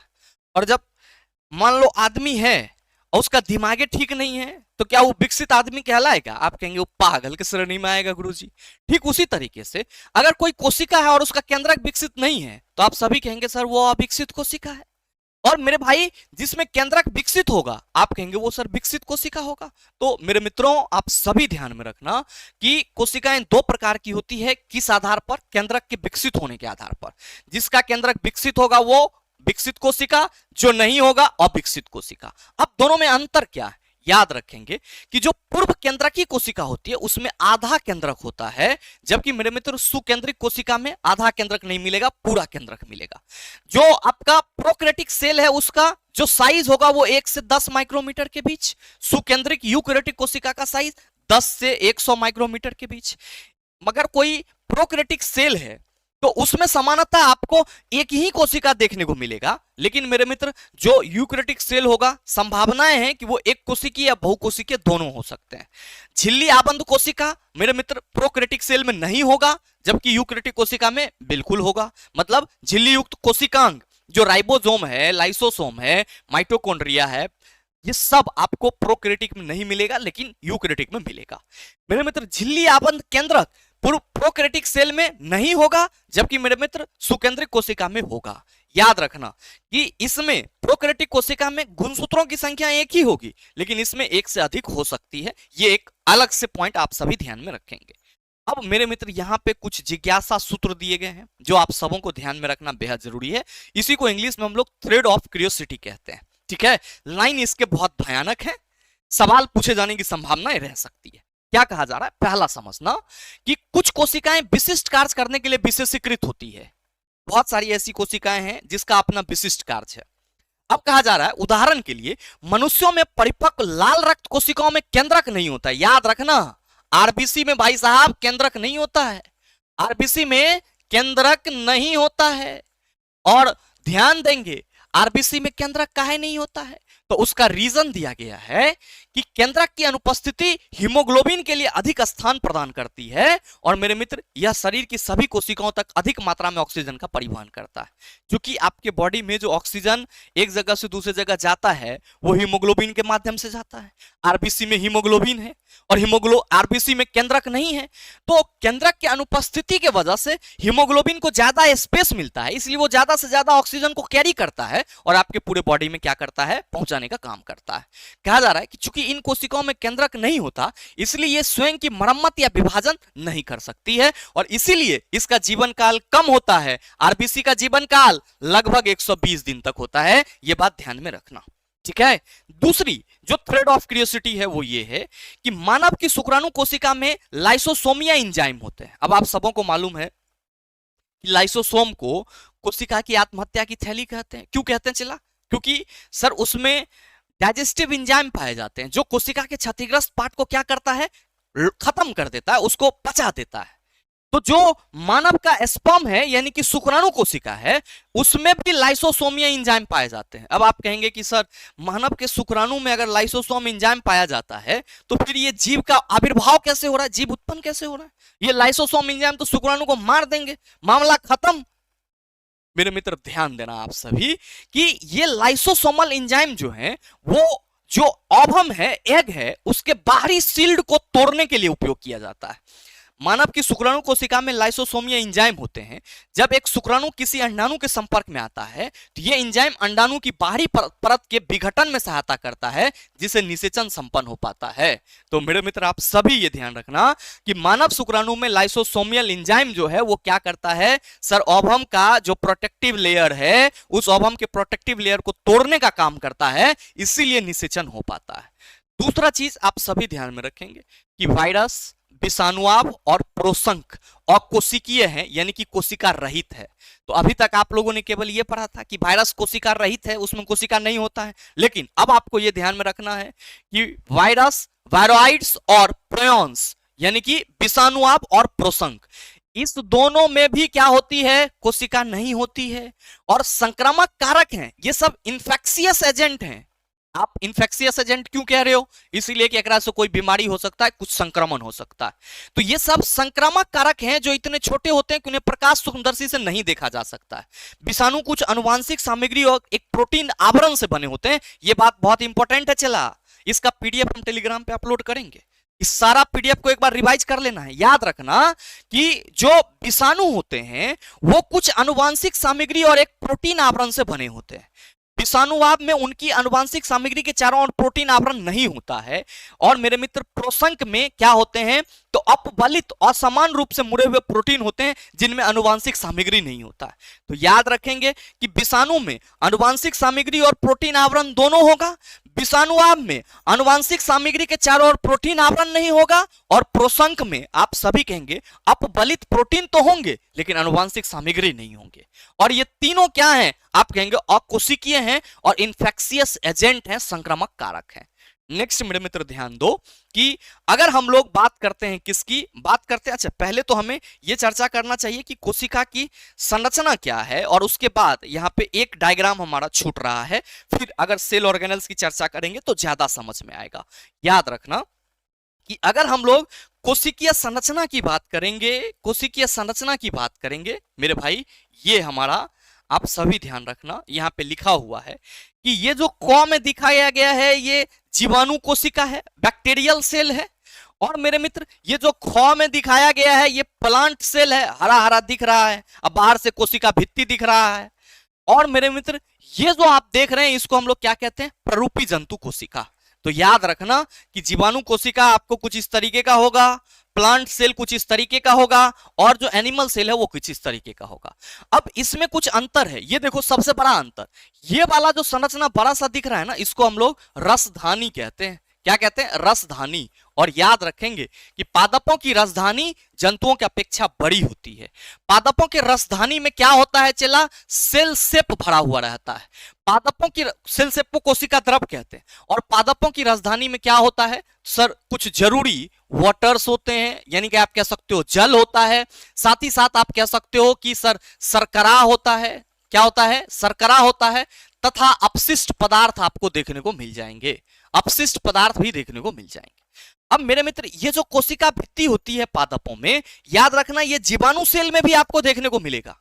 और जब मान लो आदमी है और उसका दिमाग ठीक नहीं है तो क्या वो विकसित आदमी कहलाएगा? आप कहेंगे वो पागल के श्रेणी में आएगा गुरुजी। ठीक उसी तरीके से अगर कोई कोशिका है और उसका केंद्रक विकसित नहीं है तो आप सभी कहेंगे सर वो अविकसित कोशिका है। और मेरे भाई जिसमें केंद्रक विकसित होगा आप कहेंगे वो सर विकसित कोशिका होगा। तो मेरे मित्रों आप सभी ध्यान में रखना कि कोशिकाएं दो प्रकार की होती है, किस आधार पर? केंद्रक के विकसित होने के आधार पर। जिसका केंद्रक विकसित होगा वो विकसित कोशिका, जो नहीं होगा अविकसित कोशिका। अब दोनों में अंतर क्या है? याद रखेंगे कि जो पूर्व केंद्रकी कोशिका होती है उसमें आधा केंद्रक होता है, जबकि मेरे मित्र सुकेंद्रिक कोशिका में आधा केंद्रक नहीं मिलेगा, पूरा केंद्रक मिलेगा। जो आपका प्रोकैरियोटिक सेल है उसका जो साइज होगा वो 1 से 10 माइक्रोमीटर के बीच, सुकेंद्रिक यूकैरियोटिक कोशिका का साइज 10 से 100 माइक्रोमीटर के बीच। मगर कोई प्रोकैरियोटिक सेल है तो उसमें समानता आपको एक ही कोशिका देखने को मिलेगा, लेकिन मेरे मित्र जो यूकैरियोटिक सेल होगा संभावनाएं हैं कि वो एक कोशिकीय या बहुकोशिकीय दोनों हो सकते हैं। झिल्ली आबंध कोशिका मेरे मित्र प्रोकैरियोटिक सेल में नहीं होगा, जबकि यूकैरियोटिक कोशिका में बिल्कुल होगा। मतलब झिल्ली युक्त कोशिकांग जो राइबोसोम है, लाइसोसोम है, माइटोकॉन्ड्रिया है, ये सब आपको प्रोकैरियोटिक में नहीं मिलेगा लेकिन यूकैरियोटिक में मिलेगा। मेरे मित्र झिल्ली आबंध केंद्रक प्रोकैरियोटिक सेल में नहीं होगा, जबकि मेरे मित्र सुकेंद्रिक कोशिका में होगा। याद रखना कि इसमें प्रोकैरियोटिक कोशिका में गुणसूत्रों की संख्या एक ही होगी, लेकिन इसमें एक से अधिक हो सकती है। ये एक अलग से पॉइंट आप सभी ध्यान में रखेंगे। अब मेरे मित्र यहाँ पे कुछ जिज्ञासा सूत्र दिए गए हैं जो आप सबों को ध्यान में रखना बेहद जरूरी है। इसी को इंग्लिश में हम लोग थ्रेड ऑफ क्यूरियोसिटी कहते हैं। ठीक है, लाइन इसके बहुत भयानक है, सवाल पूछे जाने की संभावनाएं रह सकती है। क्या कहा जा रहा है? पहला समझना कि कुछ कोशिकाएं विशिष्ट कार्य करने के लिए विशेषीकृत होती है। बहुत सारी ऐसी कोशिकाएं हैं जिसका अपना विशिष्ट कार्य है। अब कहा जा रहा है उदाहरण के लिए मनुष्यों में परिपक्व लाल रक्त कोशिकाओं में केंद्रक नहीं होता है। याद रखना आरबीसी में भाई साहब केंद्रक नहीं होता है, आरबीसी में केंद्रक नहीं होता है। और ध्यान देंगे आरबीसी में केंद्रक काहे नहीं होता है? तो उसका रीजन दिया गया है कि केंद्रक की अनुपस्थिति हीमोग्लोबिन के लिए अधिक स्थान प्रदान करती है और मेरे मित्र यह शरीर की सभी कोशिकाओं तक अधिक मात्रा में ऑक्सीजन का परिवहन करता है। क्योंकि आपके बॉडी में जो ऑक्सीजन एक जगह से दूसरी जगह जाता है वो हीमोग्लोबिन के माध्यम से जाता है। आरबीसी में हीमोग्लोबिन है और आरबीसी में केंद्रक नहीं है, तो केंद्रक की अनुपस्थिति के वजह से हीमोग्लोबिन को ज्यादा स्पेस मिलता है, इसलिए वो ज्यादा से ज्यादा ऑक्सीजन को कैरी करता है और आपके पूरे बॉडी में क्या करता है? पहुंचाने का काम करता है। कहा जा रहा है कि चूंकि इन कोशिकाओं में केंद्रक नहीं होता इसलिए ये स्वयं की मरम्मत या विभाजन नहीं कर सकती है और इसीलिए इसका जीवन काल कम होता है। आरबीसी का जीवन काल लगभग 120 दिन तक होता है, यह बात ध्यान में रखना। ठीक है, दूसरी जो थ्रेड ऑफ क्यूरियोसिटी है वो ये है कि मानव की शुक्राणु कोशिका में लाइसोसोमिया एंजाइम होते हैं। अब आप सबों को मालूम है कि लाइसोसोम को कोशिका की आत्महत्या की थैली कहते हैं। क्यों कहते हैं चला? क्योंकि सर उसमें डाइजेस्टिव एंजाइम पाए जाते हैं जो कोशिका के क्षतिग्रस्त पार्ट को क्या करता है? खत्म कर देता है, उसको पचा देता है। तो जो मानव का स्पर्म है यानी कि शुक्राणु कोशिका है उसमें भी लाइसोसोमिया एंजाइम पाए जाते हैं। अब आप कहेंगे कि सर मानव के शुक्राणु में अगर लाइसोसोम एंजाइम पाया जाता है तो फिर ये जीव का आविर्भाव कैसे हो रहा है, जीव उत्पन्न कैसे हो रहा है? ये लाइसोसोम एंजाइम तो शुक्राणु को मार देंगे, मामला खत्म। मेरे मित्र ध्यान देना आप सभी कि ये लाइसोसोमल एंजाइम जो है वो जो ओवम है, एग है, उसके बाहरी शील्ड को तोड़ने के लिए उपयोग किया जाता है। मानव की शुक्राणु कोशिका में लाइसोसोमिया एंजाइम होते हैं। जब एक शुक्राणु किसी अंडाणु के संपर्क में आता है तो यह एंजाइम अंडाणु की बाहरी परत के विघटन में सहायता करता है जिससे निषेचन संपन्न हो पाता है। तो मेरे मित्र आप सभी ये ध्यान रखना कि मानव शुक्राणु में लाइसोसोमियल एंजाइम जो है वो क्या करता है? सर ओवम का जो प्रोटेक्टिव लेयर है उस ओवम के प्रोटेक्टिव लेयर को तोड़ने का काम करता है, इसीलिए निषेचन हो पाता है। दूसरा चीज आप सभी ध्यान में रखेंगे कि वायरस, विषाणुआव और प्रोशंक अकोशिकीय है यानी कि कोशिका रहित है। तो अभी तक आप लोगों ने केवल यह पढ़ा था कि वायरस कोशिका रहित है, उसमें कोशिका नहीं होता है, लेकिन अब आपको यह ध्यान में रखना है कि वायरस, वायरोइड्स और प्रोयॉन्स यानी कि विषाणुआव और प्रोशंक इस दोनों में भी क्या होती है? कोशिका नहीं होती है और संक्रामक कारक हैं। ये सब इंफेक्शियस एजेंट हैं, आप इन्फेक्शियस एजेंट क्यों कह रहे हो? इसीलिए कि एकरा से कोई बीमारी हो सकता है, कुछ संक्रमण हो सकता है। तो ये सब संक्रामक कारक हैं जो इतने छोटे होते हैं कि उन्हें प्रकाश सूक्ष्मदर्शी से नहीं देखा जा सकता है। विषाणु कुछ आनुवांशिक सामग्री और एक प्रोटीन आवरण से बने होते हैं। ये बात बहुत इंपॉर्टेंट है। चला, इसका पीडीएफ हम टेलीग्राम पे अपलोड करेंगे। इस सारा पीडीएफ को एक बार रिवाइज कर लेना है। याद रखना कि जो विषाणु होते हैं वो कुछ आनुवांशिक सामग्री और एक प्रोटीन आवरण से बने होते हैं। विषाणुवाद में उनकी आनुवांशिक सामग्री के चारों ओर प्रोटीन आवरण नहीं होता है। और मेरे मित्र प्रोशंक में क्या होते हैं? तो अपबलित असमान रूप से मुड़े हुए प्रोटीन होते हैं जिनमें आनुवांशिक सामग्री नहीं होता है। तो याद रखेंगे कि विषाणु में आनुवांशिक सामग्री और प्रोटीन आवरण दोनों होगा। विषाणुवाद में आनुवांशिक सामग्री के चारों ओर प्रोटीन आवरण नहीं होगा। और प्रोशंक में आप सभी कहेंगे अपबलित प्रोटीन तो होंगे लेकिन आनुवांशिक सामग्री नहीं होंगे। और ये तीनों क्या हैं? आप कहेंगे अकोशिकीय हैं और इन्फेक्शियस एजेंट हैं, संक्रामक कारक हैं। नेक्स्ट मेरे मित्र ध्यान दो कि अगर हम लोग बात करते हैं, किसकी बात करते हैं? अच्छा, पहले तो हमें यह चर्चा करना चाहिए कि कोशिका की संरचना क्या है, और उसके बाद यहाँ पे एक डायग्राम हमारा छूट रहा है। फिर अगर सेल ऑर्गेनेल्स की चर्चा करेंगे तो ज्यादा समझ में आएगा। याद रखना कि अगर हम लोग कोशिकीय संरचना की बात करेंगे, कोशिकीय संरचना की बात करेंगे मेरे भाई, ये हमारा, आप सभी ध्यान रखना, यहाँ पे लिखा हुआ है कि ये जो क में दिखाया गया है ये जीवाणु कोशिका है, बैक्टीरियल सेल है। और मेरे मित्र ये जो ख में दिखाया गया है ये प्लांट सेल है, हरा हरा दिख रहा है, अब बाहर से कोशिका भित्ति दिख रहा है। और मेरे मित्र ये जो आप देख रहे हैं इसको हम लोग क्या कहते हैं? प्ररूपी जंतु कोशिका। तो याद रखना कि जीवाणु कोशिका आपको कुछ इस तरीके का होगा, प्लांट सेल कुछ इस तरीके का होगा, और जो एनिमल सेल है वो कुछ इस तरीके का होगा। अब इसमें कुछ अंतर है, ये देखो सबसे बड़ा अंतर, ये वाला जो संरचना बड़ा सा दिख रहा है ना, इसको हम लोग रसधानी कहते हैं। क्या कहते हैं? रसधानी। और याद रखेंगे कि पादपों की रसधानी जंतुओं की अपेक्षा बड़ी होती है। पादपों के रसधानी में क्या होता है? चला, सेल सेप भरा हुआ रहता है। पादपों की सेल सेप को कोशिका द्रव कहते हैं। और पादपों की रसधानी में क्या होता है सर? कुछ जरूरी वाटर्स होते हैं, यानी कि आप कह सकते हो जल होता है। साथ ही साथ आप कह सकते हो कि सर शर्करा होता है। क्या होता है? शर्करा होता है। तथा अपशिष्ट पदार्थ आपको देखने को मिल जाएंगे, अपशिष्ट पदार्थ भी देखने को मिल जाएंगे। अब मेरे मित्र ये जो कोशिका भित्ति होती है पादपों में, याद रखना ये जीवाणु सेल में भी आपको देखने को मिलेगा।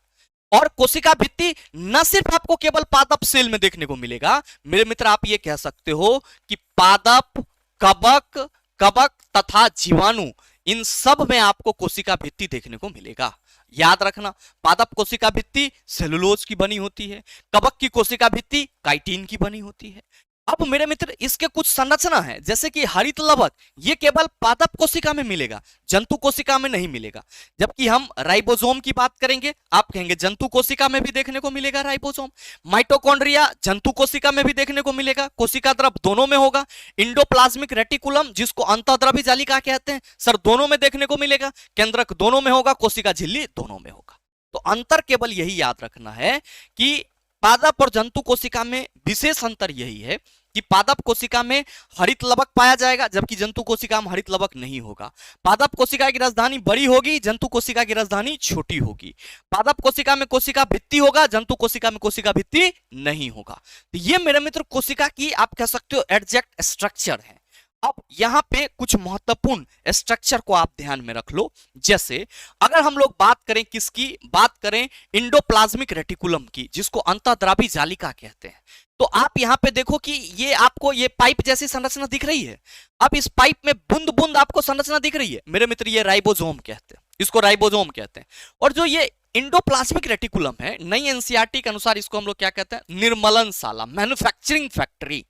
और कोशिका भित्ति न सिर्फ आपको केवल पादप सेल में देखने को मिलेगा, मेरे मित्र आप ये कह सकते हो कि पादप, कवक, कवक तथा जीवाणु, इन सब में आपको कोशिका भित्ति देखने को मिलेगा। याद रखना, पादप कोशिका भित्ति सेलुलोज की बनी होती है, कवक की कोशिका भित्ति काइटिन की बनी होती है। अब मेरे मित्र इसके कुछ संरचना है, जैसे कि हरित लवक, ये केवल पादप कोशिका में मिलेगा, जंतु कोशिका में नहीं मिलेगा। जबकि हम राइबोसोम की बात करेंगे, आप कहेंगे जंतु कोशिका में भी देखने को मिलेगा राइबोसोम। माइटोकॉन्ड्रिया जंतु कोशिका में भी देखने को मिलेगा, कोशिका द्रव दोनों में होगा। इंडोप्लाज्मिक रेटिकुलम जिसको अंतःद्रवी जालिका कहते हैं सर, दोनों में देखने को मिलेगा। केंद्रक दोनों में होगा, कोशिका झिल्ली दोनों में होगा। तो अंतर केवल यही याद रखना है कि पादप और जंतु कोशिका में विशेष अंतर यही है कि पादप कोशिका में हरित लवक पाया जाएगा, जबकि जंतु कोशिका में हरित लवक नहीं होगा। पादप कोशिका की राजधानी बड़ी होगी, जंतु कोशिका की राजधानी छोटी होगी। पादप कोशिका में कोशिका भित्ति होगा, जंतु कोशिका में कोशिका भित्ति नहीं होगा। तो ये मेरे मित्र कोशिका की आप कह सकते हो एग्जैक्ट स्ट्रक्चर है। अब यहां पे कुछ महत्वपूर्ण स्ट्रक्चर को आप ध्यान में रख लो। जैसे अगर हम लोग बात करें किसकी, बात करें इंडोप्लाज्मिक रेटिकुलम की, जिसको अंतःद्रवी जालिका कहते हैं। तो आप यहां पे देखो कि ये आपको ये पाइप जैसी संरचना दिख रही है। अब इस पाइप में बूंद बूंद आपको संरचना दिख रही है, मेरे मित्र ये राइबोसोम कहते हैं, इसको राइबोसोम कहते हैं। और जो ये इंडोप्लाज्मिक रेटिकुलम है, नई एनसीईआरटी के अनुसार इसको हम लोग क्या कहते हैं? निर्मलनशाला, मैन्युफैक्चरिंग फैक्ट्री।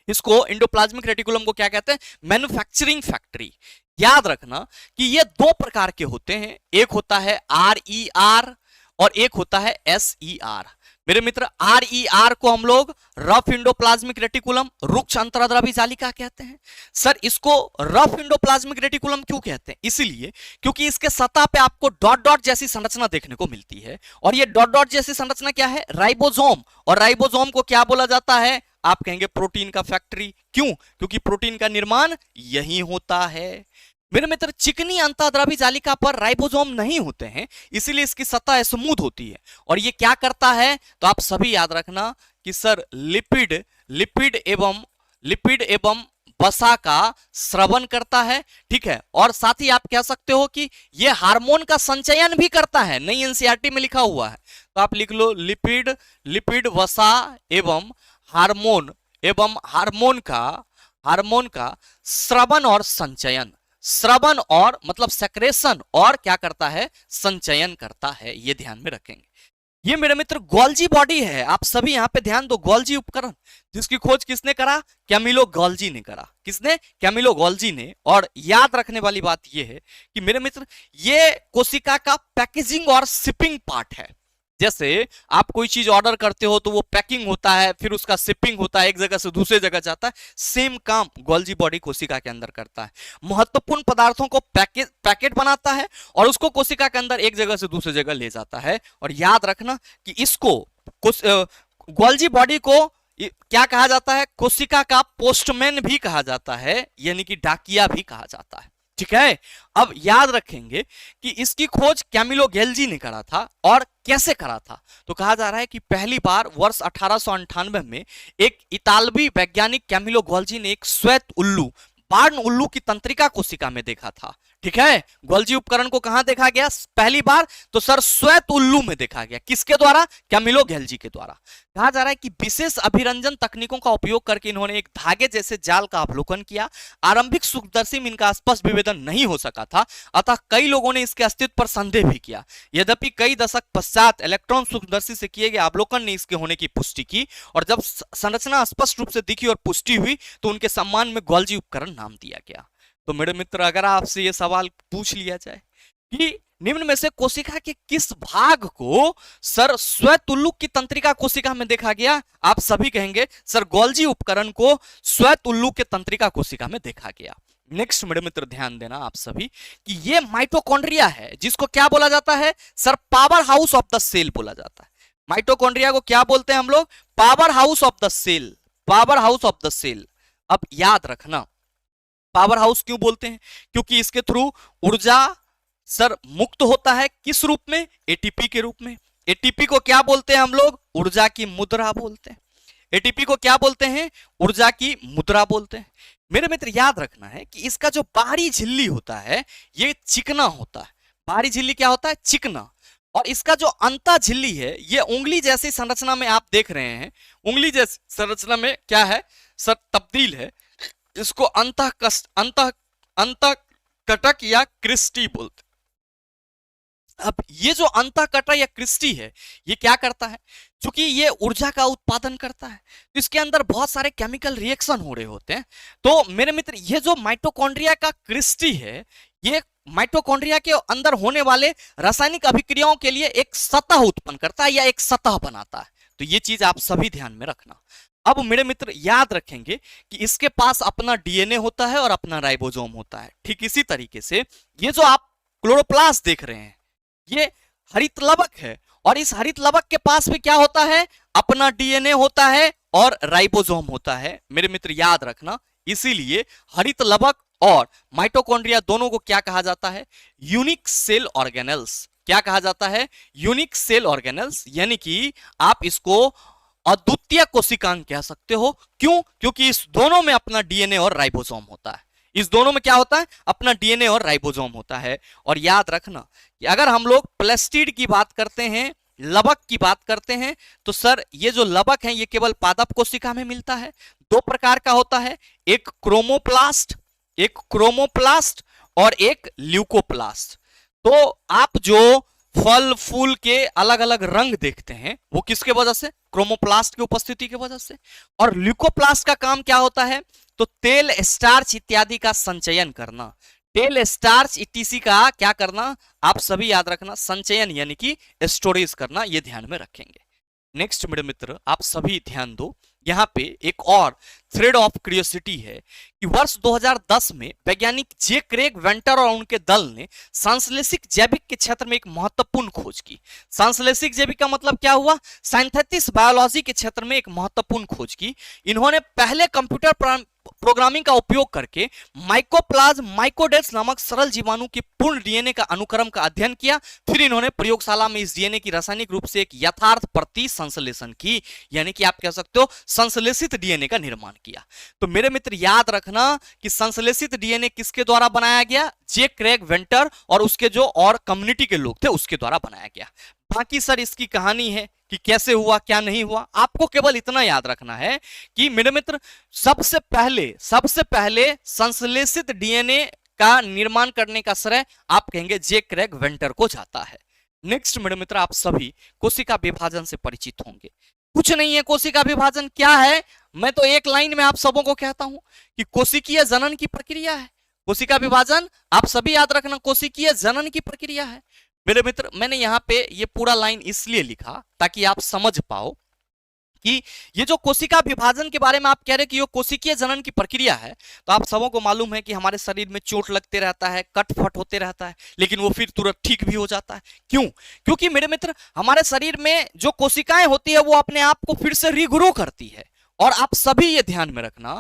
इसको इंडोप्लाज्मिक रेटिकुलम को क्या कहते हैं? Manufacturing factory. याद रखना कि ये दो प्रकार के होते हैं, एक होता है RER और एक होता है SER। मेरे मित्र RER को हम लोग रफ इंडोप्लाज्मिक रेटिकुलम, रुक्ष अंतःद्रवी जालिका कहते हैं। सर इसको रफ इंडोप्लाज्मिक रेटिकुलम क्यों कहते हैं? इसीलिए क्योंकि इसके सतह पे आपको डॉट डॉट जैसी संरचना देखने को मिलती है। और ये डॉट डॉट जैसी संरचना क्या है? राइबोसोम। और राइबोसोम को क्या बोला जाता है? आप कहेंगे प्रोटीन का फैक्ट्री। क्यों? क्योंकि प्रोटीन का निर्माण यही होता है। मेरे मित्र चिकनी अंतःद्रवी जालिका पर राइबोसोम नहीं होते हैं, इसीलिए इसकी सतह स्मूथ होती है। और ये क्या करता है? तो आप सभी याद रखना कि सर लिपिड लिपिड एवं वसा का स्रवण करता है, ठीक है। और साथ ही आप कह सकते हो कि यह हार्मोन का संचयन भी करता है, नई एनसीईआरटी में लिखा हुआ है, तो आप लिख लो लिपिड वसा एवं हार्मोन का स्रवण और संचयन, स्रवण और मतलब सेक्रेशन, और क्या करता है, संचयन करता है, ये ध्यान में रखेंगे। ये मेरे मित्र गोल्जी बॉडी है, आप सभी यहां पे ध्यान दो। गोल्जी उपकरण जिसकी खोज किसने करा, कैमिलो गोल्जी ने करा। किसने, कैमिलो गोल्जी ने। और याद रखने वाली बात ये है कि मेरे मित्र ये कोशिका का पैकेजिंग और शिपिंग पार्ट है। जैसे आप कोई चीज ऑर्डर करते हो तो वो पैकिंग होता है, फिर उसका शिपिंग होता है, एक जगह से दूसरे जगह जाता है, सेम काम गोल्जी बॉडी कोशिका के अंदर करता है। महत्वपूर्ण पदार्थों को पैकेट बनाता है और उसको कोशिका के अंदर एक जगह से दूसरी जगह ले जाता है। और याद रखना कि इसको गोल्जी बॉडी को क्या कहा जाता है, कोशिका का पोस्टमैन भी कहा जाता है, यानी कि डाकिया भी कहा जाता है, ठीक है। अब याद रखेंगे कि इसकी खोज कैमिलो गोल्जी ने करा था, और कैसे करा था, तो कहा जा रहा है कि पहली बार वर्ष 1898 में एक इतालवी वैज्ञानिक कैमिलो गोल्जी ने एक श्वेत उल्लू, बार्न उल्लू की तंत्रिका कोशिका में देखा था, ठीक है। गोल्जी उपकरण को कहां देखा गया पहली बार, तो सर श्वेत उल्लू में देखा गया। किसके द्वारा, कैमिलो गोल्जी के द्वारा। कहा जा रहा है कि विशेष अभिरंजन तकनीकों का उपयोग करके इन्होंने एक धागे जैसे जाल का अवलोकन किया। आरंभिक सूक्ष्मदर्शी में इनका स्पष्ट विभेदन नहीं हो सका था, अतः कई लोगों ने इसके अस्तित्व पर संदेह भी किया। यद्यपि कई दशक पश्चात इलेक्ट्रॉन सूक्ष्मदर्शी से किए गए अवलोकन ने इसके होने की पुष्टि की, और जब संरचना स्पष्ट रूप से दिखी और पुष्टि हुई तो उनके सम्मान में गोल्जी उपकरण नाम दिया गया। तो मेरे मित्र, अगर आपसे यह सवाल पूछ लिया जाए कि निम्न में से कोशिका के किस भाग को सर श्वेत उल्लू की तंत्रिका कोशिका में देखा गया, आप सभी कहेंगे सर गोल्जी उपकरण को श्वेत उल्लू के तंत्रिका कोशिका में देखा गया। नेक्स्ट मेरे मित्र ध्यान देना आप सभी कि ये माइटोकॉन्ड्रिया है, जिसको क्या बोला जाता है sir, powerhouse of the cell बोला जाता है। माइटोकॉन्ड्रिया को क्या बोलते हैं हम लोग, powerhouse of the cell, powerhouse of the cell. अब याद रखना पावर हाउस क्यों बोलते हैं, क्योंकि इसके थ्रू ऊर्जा सर मुक्त होता है, किस रूप में, एटीपी के रूप में। एटीपी को क्या बोलते हैं हम लोग, ऊर्जा की मुद्रा बोलते हैं। एटीपी को क्या बोलते हैं, ऊर्जा की मुद्रा बोलते हैं। मेरे मित्र याद रखना है कि इसका जो बाहरी झिल्ली होता है ये चिकना होता है। बाहरी झिल्ली क्या होता है, चिकना। और इसका जो अंतः झिल्ली है ये उंगली जैसी संरचना में आप देख रहे हैं, उंगली जैसी संरचना में क्या है सर, तब्दील है। इसको अंतः कटक या क्रिस्टी बोलते। अब ये जो अंतःकटा या क्रिस्टी है ये क्या करता है, क्योंकि ये ऊर्जा का उत्पादन करता है तो इसके अंदर बहुत सारे केमिकल रिएक्शन हो रहे होते हैं। तो मेरे मित्र ये जो माइटोकॉन्ड्रिया का क्रिस्टी है ये माइटोकॉन्ड्रिया के अंदर होने वाले रासायनिक अभिक्रियाओं के लिए एक सतह उत्पन्न करता है या एक सतह बनाता है। तो ये चीज आप सभी ध्यान में रखना। अब मेरे मित्र याद रखेंगे कि इसके पास अपना डीएनए होता है और अपना राइबोसोम होता है। ठीक इसी तरीके से ये जो आप क्लोरोप्लास्ट देख रहे हैं ये हरित लवक है, और इस हरित लवक के पास भी क्या होता है, अपना डीएनए होता है और राइबोसोम होता है। मेरे मित्र याद रखना, इसीलिए हरित लवक और माइटोकॉन्ड्रिया दोनों को क्या कहा जाता है, यूनिक सेल ऑर्गेनेल्स। क्या कहा जाता है, यूनिक सेल ऑर्गेनेल्स, यानी कि आप इसको अद्वितीय कोशिकांग कह सकते हो। क्यों, क्योंकि इस दोनों में अपना डीएनए और राइबोसोम होता है। इस दोनों में क्या होता है, अपना डीएनए और राइबोसोम होता है। और याद रखना कि अगर हम लोग प्लेस्टिड की बात करते हैं, लवक की बात करते हैं, तो सर ये जो लवक है ये केवल पादप कोशिका में मिलता है। दो प्रकार का होता है, एक क्रोमोप्लास्ट और एक ल्यूकोप्लास्ट। तो आप जो फल फूल के अलग अलग रंग देखते हैं वो किसके वजह से, क्रोमोप्लास्ट की उपस्थिति की वजह से। और ल्यूकोप्लास्ट का काम क्या होता है, तो तेल, स्टार्च इत्यादि का संचयन करना। तेल, स्टार्च इत्यादि का क्या करना, आप सभी याद रखना, संचयन यानी कि स्टोरेज करना, ये ध्यान में रखेंगे। नेक्स्ट मेरे मित्र आप सभी ध्यान दो, यहां पे एक और थ्रेड ऑफ क्यूरियोसिटी है कि वर्ष 2010 में वैज्ञानिक जे क्रेग वेंटर और उनके दल ने सांश्लेषिक जैविक के क्षेत्र में एक महत्वपूर्ण खोज की। सांश्लेषिक जैविक का मतलब क्या हुआ, सिंथेटिक बायोलॉजी के क्षेत्र में एक महत्वपूर्ण खोज की। इन्होंने पहले कंप्यूटर प्रोग्रामिंग का उपयोग करके माइकोप्लाज्म माइकोडेट्स नामक सरल जीवाणु के पूर्ण डीएनए का अनुक्रम का अध्ययन किया। फिर इन्होंने प्रयोगशाला में इस डीएनए की रासायनिक रूप से एक यथार्थ प्रति संश्लेषण की, यानी कि आप कह सकते हो संश्लेषित डीएनए का निर्माण किया। तो मेरे मित्र याद रखना कि संश्लेषित डीएनए किसके द्वारा बनाया गया? जे क्रेग वेंटर और उसके जो और कम्युनिटी के लोग थे उसके द्वारा बनाया गया। बाकी सर इसकी कहानी है कि कैसे हुआ क्या नहीं हुआ, आपको केवल इतना याद रखना है कि मेरे मित्र सबसे पहले संश्लेषित डीएनए का निर्माण करने का श्रेय आप कहेंगे जे क्रेग वेंटर को जाता है। नेक्स्ट मेरे मित्र आप सभी कोशिका विभाजन से परिचित होंगे। कुछ नहीं है कोशिका विभाजन क्या है, मैं तो एक लाइन में आप सबों को कहता हूं कि कोशिकीय जनन की प्रक्रिया है। कोशिका विभाजन आप सभी याद रखना कोशिकीय जनन की प्रक्रिया है। मेरे मित्र मैंने यहाँ पे ये पूरा लाइन इसलिए लिखा ताकि आप समझ पाओ कि ये जो कोशिका विभाजन के बारे में आप कह रहे हैं कि ये कोशिकीय जनन की प्रक्रिया है, तो आप सबों को मालूम है कि हमारे शरीर में चोट लगते रहता है, कटफट होते रहता है, लेकिन वो फिर तुरंत ठीक भी हो जाता है। क्यों? क्योंकि मेरे मित्र हमारे शरीर में जो कोशिकाएं होती है वो अपने आप को फिर से रीग्रो करती है। और आप सभी ये ध्यान में रखना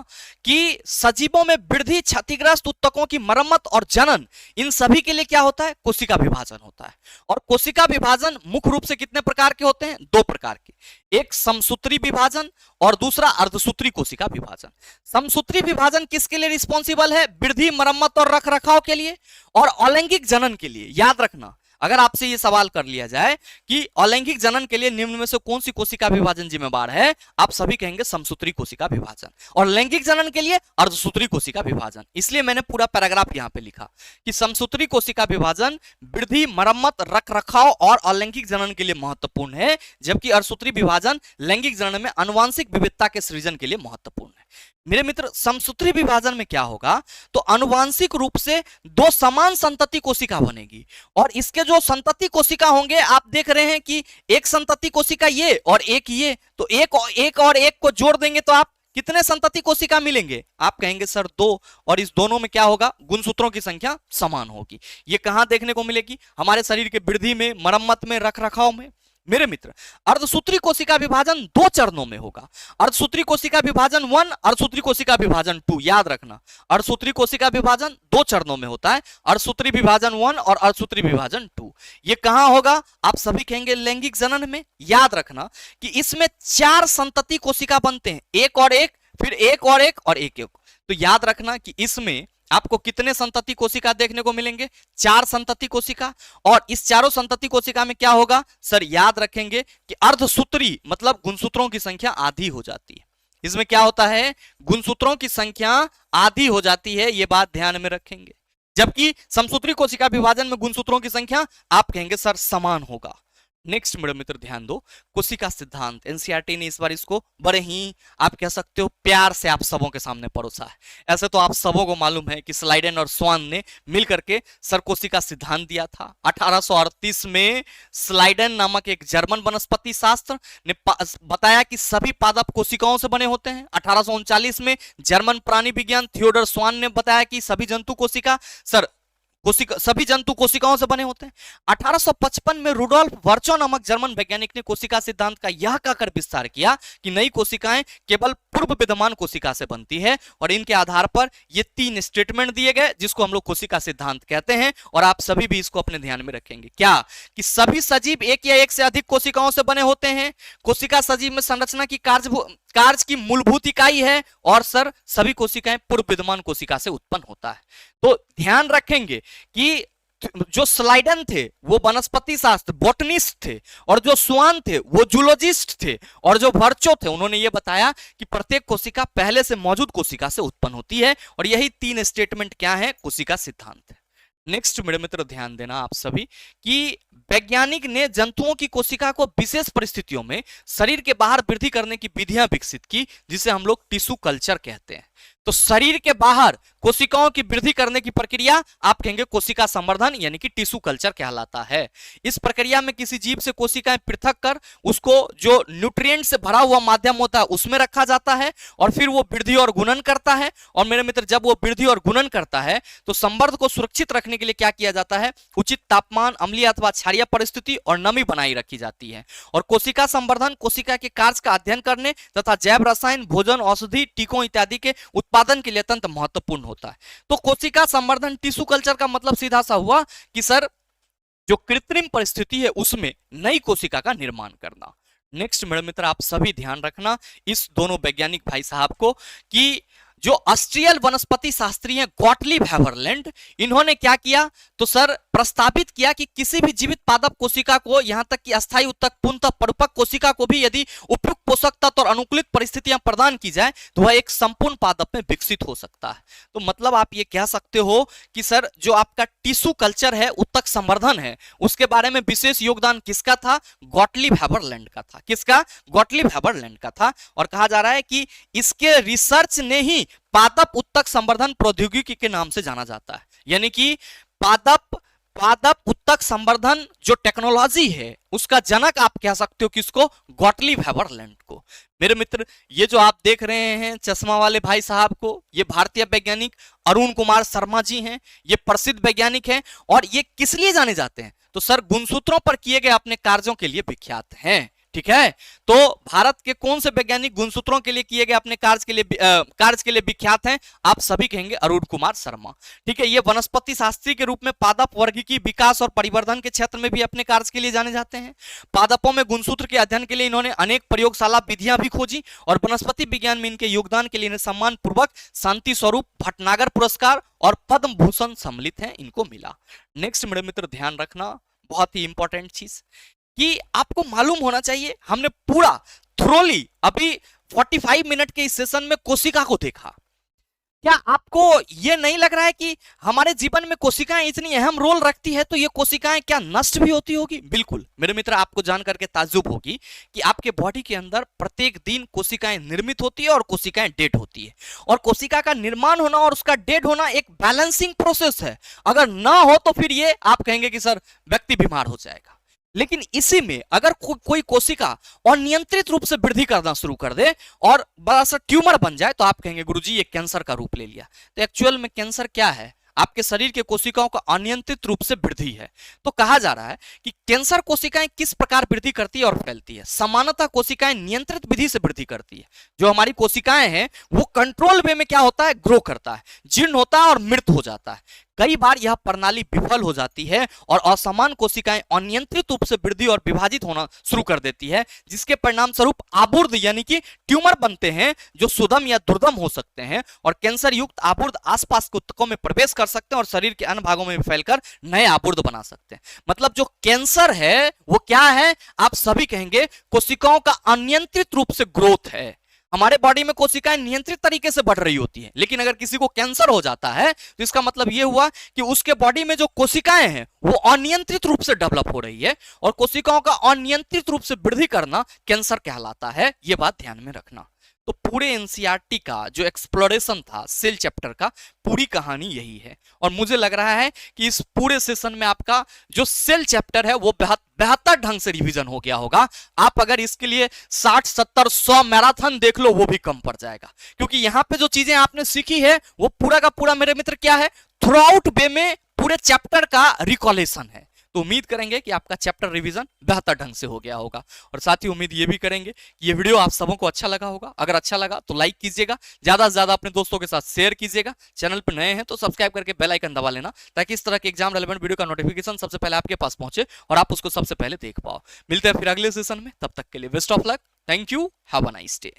कि सजीवों में वृद्धि, क्षतिग्रस्त ऊतकों की मरम्मत और जनन, इन सभी के लिए क्या होता है? कोशिका विभाजन होता है। और कोशिका विभाजन मुख्य रूप से कितने प्रकार के होते हैं? दो प्रकार के, एक समसूत्री विभाजन और दूसरा अर्धसूत्री कोशिका विभाजन। समसूत्री विभाजन किसके लिए रिस्पॉन्सिबल है? वृद्धि, मरम्मत और रखरखाव के लिए, और अलैंगिक जनन के लिए। याद रखना अगर आपसे यह सवाल कर लिया जाए कि अलैंगिक जनन के लिए निम्न में से कौन सी कोशिका विभाजन जिम्मेदार है, आप सभी कहेंगे समसूत्री कोशिका विभाजन, और लैंगिक जनन के लिए अर्धसूत्री कोशिका विभाजन। इसलिए मैंने पूरा पैराग्राफ यहां पे लिखा कि समसूत्री कोशिका विभाजन वृद्धि, मरम्मत, रखरखाव और अलैंगिक जनन के लिए महत्वपूर्ण है, जबकि अर्धसूत्री विभाजन लैंगिक जनन में आनुवंशिक विविधता के सृजन के लिए महत्वपूर्ण है। मेरे मित्र समसूत्री विभाजन में क्या होगा? तो आनुवंशिक रूप से दो समान संतति कोशिका बनेगी, और इसके जो संतति कोशिका होंगे आप देख रहे हैं कि एक संतति कोशिका ये और एक ये, तो एक और एक को जोड़ देंगे तो आप कितने संतति कोशिका मिलेंगे? आप कहेंगे सर दो, और इस दोनों में क्या होगा? गुणसूत्रों की संख्या समान होगी। ये कहां देखने को मिलेगी? हमारे शरीर के वृद्धि में, मरम्मत में, रखरखाव में। मेरे मित्र अर्धसूत्री कोशिका विभाजन दो चरणों में होगा, अर्धसूत्री कोशिका विभाजन 1, अर्धसूत्री कोशिका विभाजन 2। याद रखना अर्धसूत्री कोशिका विभाजन दो चरणों में होता है, अर्धसूत्री विभाजन 1 और अर्धसूत्री विभाजन 2। ये कहां होगा? आप सभी कहेंगे लैंगिक जनन में। याद रखना कि इसमें 4 संतति कोशिका बनते हैं, एक और एक, फिर एक और एक और एक एक। तो याद रखना कि इसमें आपको कितने संतति कोशिका देखने को मिलेंगे? 4 संतति कोशिका। और इस चारों संतति कोशिका में क्या होगा? सर याद रखेंगे कि अर्धसूत्री मतलब गुणसूत्रों की संख्या आधी हो जाती है। इसमें क्या होता है? गुणसूत्रों की संख्या आधी हो जाती है, यह बात ध्यान में रखेंगे। जबकि समसूत्री कोशिका विभाजन में गुणसूत्रों की संख्या आप कहेंगे सर समान होगा। नेक्स्ट मेरे मित्र ध्यान दो, कोशिका सिद्धांत। एनसीईआरटी ने इस बार इसको बड़े ही आप कह सकते हो प्यार से आप सबों के सामने परोसा है। ऐसे तो आप सबों को मालूम है कि स्लाइडेन और स्वान ने मिलकर के सर कोशिका सिद्धांत दिया था। 1838 में स्लाइडेन नामक एक जर्मन वनस्पति शास्त्र ने बताया कि सभी पादप कोशिकाओं से बने होते हैं। 1839 में जर्मन प्राणी विज्ञान थियोडर स्वान ने बताया कि सभी जंतु कोशिका सभी जंतु कोशिकाओं से बने होते हैं। 1855 में रुडोल्फ वर्चो नामक जर्मन वैज्ञानिक ने कोशिका सिद्धांत का यह कहकर विस्तार किया कि नई कोशिकाएं केवल पूर्व विद्यमान कोशिका से बनती है, और इनके आधार पर ये 3 स्टेटमेंट दिए गए जिसको हम लोग कोशिका सिद्धांत कहते हैं। और आप सभी भी इसको अपने ध्यान में रखेंगे क्या कि सभी सजीव एक या एक से अधिक कोशिकाओं से बने होते हैं। कोशिका सजीव में संरचना की कार्य की मूलभूत इकाई है, और सर सभी कोशिकाएं पूर्व विद्यमान कोशिका से उत्पन्न होता है। तो ध्यान रखेंगे कि जो स्लाइडन थे वो वनस्पति शास्त्र बॉटनिस्ट थे, और जो स्वान थे वो जूलॉजिस्ट थे, और जो वर्चो थे उन्होंने ये बताया कि प्रत्येक कोशिका पहले से मौजूद कोशिका से उत्पन्न होती है। और यही 3 स्टेटमेंट क्या है? कोशिका सिद्धांत है। नेक्स्ट मेरे मित्र ध्यान देना आप सभी कि वैज्ञानिक ने जंतुओं की कोशिका को विशेष परिस्थितियों में शरीर के बाहर वृद्धि करने की विधियां विकसित की, जिसे हम लोग टिश्यू कल्चर कहते हैं। तो शरीर के बाहर कोशिकाओं की वृद्धि करने की प्रक्रिया आप कहेंगे कोशिका संवर्धन यानी कि टिश्यू कल्चर कहलाता है। इस प्रक्रिया में किसी जीव से कोशिकाएं पृथक कर उसको जो न्यूट्रिएंट से भरा हुआ माध्यम होता है उसमें रखा जाता है, और फिर वो वृद्धि और गुणन करता है। और मेरे मित्र जब वो वृद्धि और गुणन करता है तो संवर्ध को सुरक्षित रखने के लिए क्या किया जाता है? उचित तापमान, अम्लीय अथवा क्षारीय परिस्थिति और नमी बनाई रखी जाती है। और कोशिका संवर्धन कोशिका के कार्य का अध्ययन करने तथा जैव रसायन, भोजन, औषधि, टीकों इत्यादि के उत्पादन उत्पादन के लिए अत्यंत महत्वपूर्ण होता है। तो कोशिका संवर्धन टिश्यू कल्चर का मतलब सीधा सा हुआ कि सर जो कृत्रिम परिस्थिति है उसमें नई कोशिका का निर्माण करना। नेक्स्ट मेरे मित्र आप सभी ध्यान रखना इस दोनों वैज्ञानिक भाई साहब को कि जो ऑस्ट्रियल वनस्पति शास्त्री हैं गॉटलिब हेवरलैंड, इन्होंने क्या किया तो सर प्रस्तावित किया कि किसी भी जीवित पादप कोशिका को यहां तक कि अस्थायी उत्तक पूर्णतः परिपक्व कोशिका को भी यदि उपयुक्त पोषक तत्व और अनुकूलित परिस्थितियां प्रदान की जाए तो वह एक संपूर्ण पादप में विकसित हो सकता है। तो मतलब आप ये कह सकते हो कि सर जो आपका टिश्यू कल्चर है, उत्तक संवर्धन है, उसके बारे में विशेष योगदान किसका था? गॉटलिब हेवरलैंड का था। किसका? गॉटलिब हेवरलैंड का था। और कहा जा रहा है कि इसके रिसर्च ने ही पादप उत्तक संवर्धन प्रौद्योगिकी के नाम से जाना जाता है। यानी कि पादप उत्तक संवर्धन जो टेक्नोलॉजी है उसका जनक आप कह सकते हो किसको? गॉटलिब हेवरलैंड को। मेरे मित्र ये जो आप देख रहे हैं चश्मा वाले भाई साहब को, ये भारतीय वैज्ञानिक अरुण कुमार शर्मा जी हैं। ये प्रसिद्ध वैज्ञानिक हैं और ये किस लिए जाने जाते हैं? तो सर गुणसूत्रों पर किए गए अपने कार्यों के लिए विख्यात हैं। ठीक है, तो भारत के कौन से वैज्ञानिक गुणसूत्रों के लिए किए गए अपने कार्य के लिए विख्यात हैं? आप सभी कहेंगे अरुण कुमार शर्मा। ठीक है, ये वनस्पति शास्त्री के रूप में पादप वर्गीकी विकास और परिवर्धन के क्षेत्र में भी अपने कार्य के लिए जाने जाते हैं। पादपों में गुणसूत्र के अध्ययन के लिए इन्होंने अनेक प्रयोगशाला विधियां भी खोजी और वनस्पति विज्ञान में इनके योगदान के लिए इन्हें सम्मान पूर्वक शांति स्वरूप भटनागर पुरस्कार और पद्म भूषण सम्मिलित है इनको मिला। नेक्स्ट मेरे मित्र ध्यान रखना बहुत ही इंपॉर्टेंट चीज कि आपको मालूम होना चाहिए, हमने पूरा थ्रोली अभी 45 मिनट के इस सेशन में कोशिका को देखा। क्या आपको यह नहीं लग रहा है कि हमारे जीवन में कोशिकाएं इतनी अहम रोल रखती है तो ये कोशिकाएं क्या नष्ट भी होती होगी? बिल्कुल मेरे मित्र, आपको जानकर के ताज्जुब होगी कि आपके बॉडी के अंदर प्रत्येक दिन कोशिकाएं निर्मित होती है और कोशिकाएं डेड होती है। और कोशिका का निर्माण होना और उसका डेड होना एक बैलेंसिंग प्रोसेस है। अगर ना हो तो फिर ये आप कहेंगे कि सर व्यक्ति बीमार हो जाएगा। लेकिन इसी में अगर कोई कोशिका अनियंत्रित रूप से वृद्धि करना शुरू कर दे और बड़ा सा ट्यूमर बन जाए तो आप कहेंगे गुरुजी ये कैंसर का रूप ले लिया। तो एक्चुअल में कैंसर क्या है? आपके शरीर के कोशिकाओं का अनियंत्रित रूप से वृद्धि है। तो कहा जा रहा है कि कैंसर कोशिकाएं किस प्रकार वृद्धि करती है और फैलती है। सामान्यतः कोशिकाएं नियंत्रित विधि से वृद्धि करती है। जो हमारी कोशिकाएं हैं वो कंट्रोल वे में क्या होता है? ग्रो करता है, जीर्ण होता है और मृत हो जाता है। कई बार यह प्रणाली विफल हो जाती है और असमान कोशिकाएं अनियंत्रित रूप से वृद्धि और विभाजित होना शुरू कर देती है, जिसके परिणाम स्वरूप आबुर्द यानी कि ट्यूमर बनते हैं जो सुदम या दुर्दम हो सकते हैं। और कैंसर युक्त आबुर्द आसपास के ऊतकों में प्रवेश कर सकते हैं और शरीर के अन्य भागों में फैलकर नए आबुर्द बना सकते हैं। मतलब जो कैंसर है वो क्या है? आप सभी कहेंगे कोशिकाओं का अनियंत्रित रूप से ग्रोथ है। हमारे बॉडी में कोशिकाएं नियंत्रित तरीके से बढ़ रही होती हैं, लेकिन अगर किसी को कैंसर हो जाता है तो इसका मतलब यह हुआ कि उसके बॉडी में जो कोशिकाएं हैं वो अनियंत्रित रूप से डेवलप हो रही है और कोशिकाओं का अनियंत्रित रूप से वृद्धि करना कैंसर कहलाता है। यह बात ध्यान में रखना। तो पूरे एनसीईआरटी का जो एक्सप्लोरेशन था सेल चैप्टर का, पूरी कहानी यही है। और मुझे लग रहा है कि इस पूरे सेशन में आपका जो सेल चैप्टर है वो बेहतर ढंग से रिवीजन हो गया होगा। आप अगर इसके लिए 60, 70, 100 मैराथन देख लो वो भी कम पड़ जाएगा, क्योंकि यहां पे जो चीजें आपने सीखी है वो पूरा का पूरा मेरे मित्र क्या है? थ्रू आउट वे में पूरे चैप्टर का रिकॉलेशन है। तो उम्मीद करेंगे कि आपका चैप्टर रिवीजन बेहतर ढंग से हो गया होगा। और साथ ही उम्मीद ये भी करेंगे कि ये वीडियो आप सबों को अच्छा लगा होगा। अगर अच्छा लगा तो लाइक कीजिएगा, ज्यादा से ज्यादा अपने दोस्तों के साथ शेयर कीजिएगा। चैनल पर नए हैं तो सब्सक्राइब करके बेल आइकन दबा लेना, ताकि इस तरह के एग्जाम रेलेवेंट वीडियो का नोटिफिकेशन सबसे पहले आपके पास पहुंचे और आप उसको सबसे पहले देख पाओ। मिलते हैं फिर अगले सेशन में, तब तक के लिए best of luck. Thank you, have a nice day.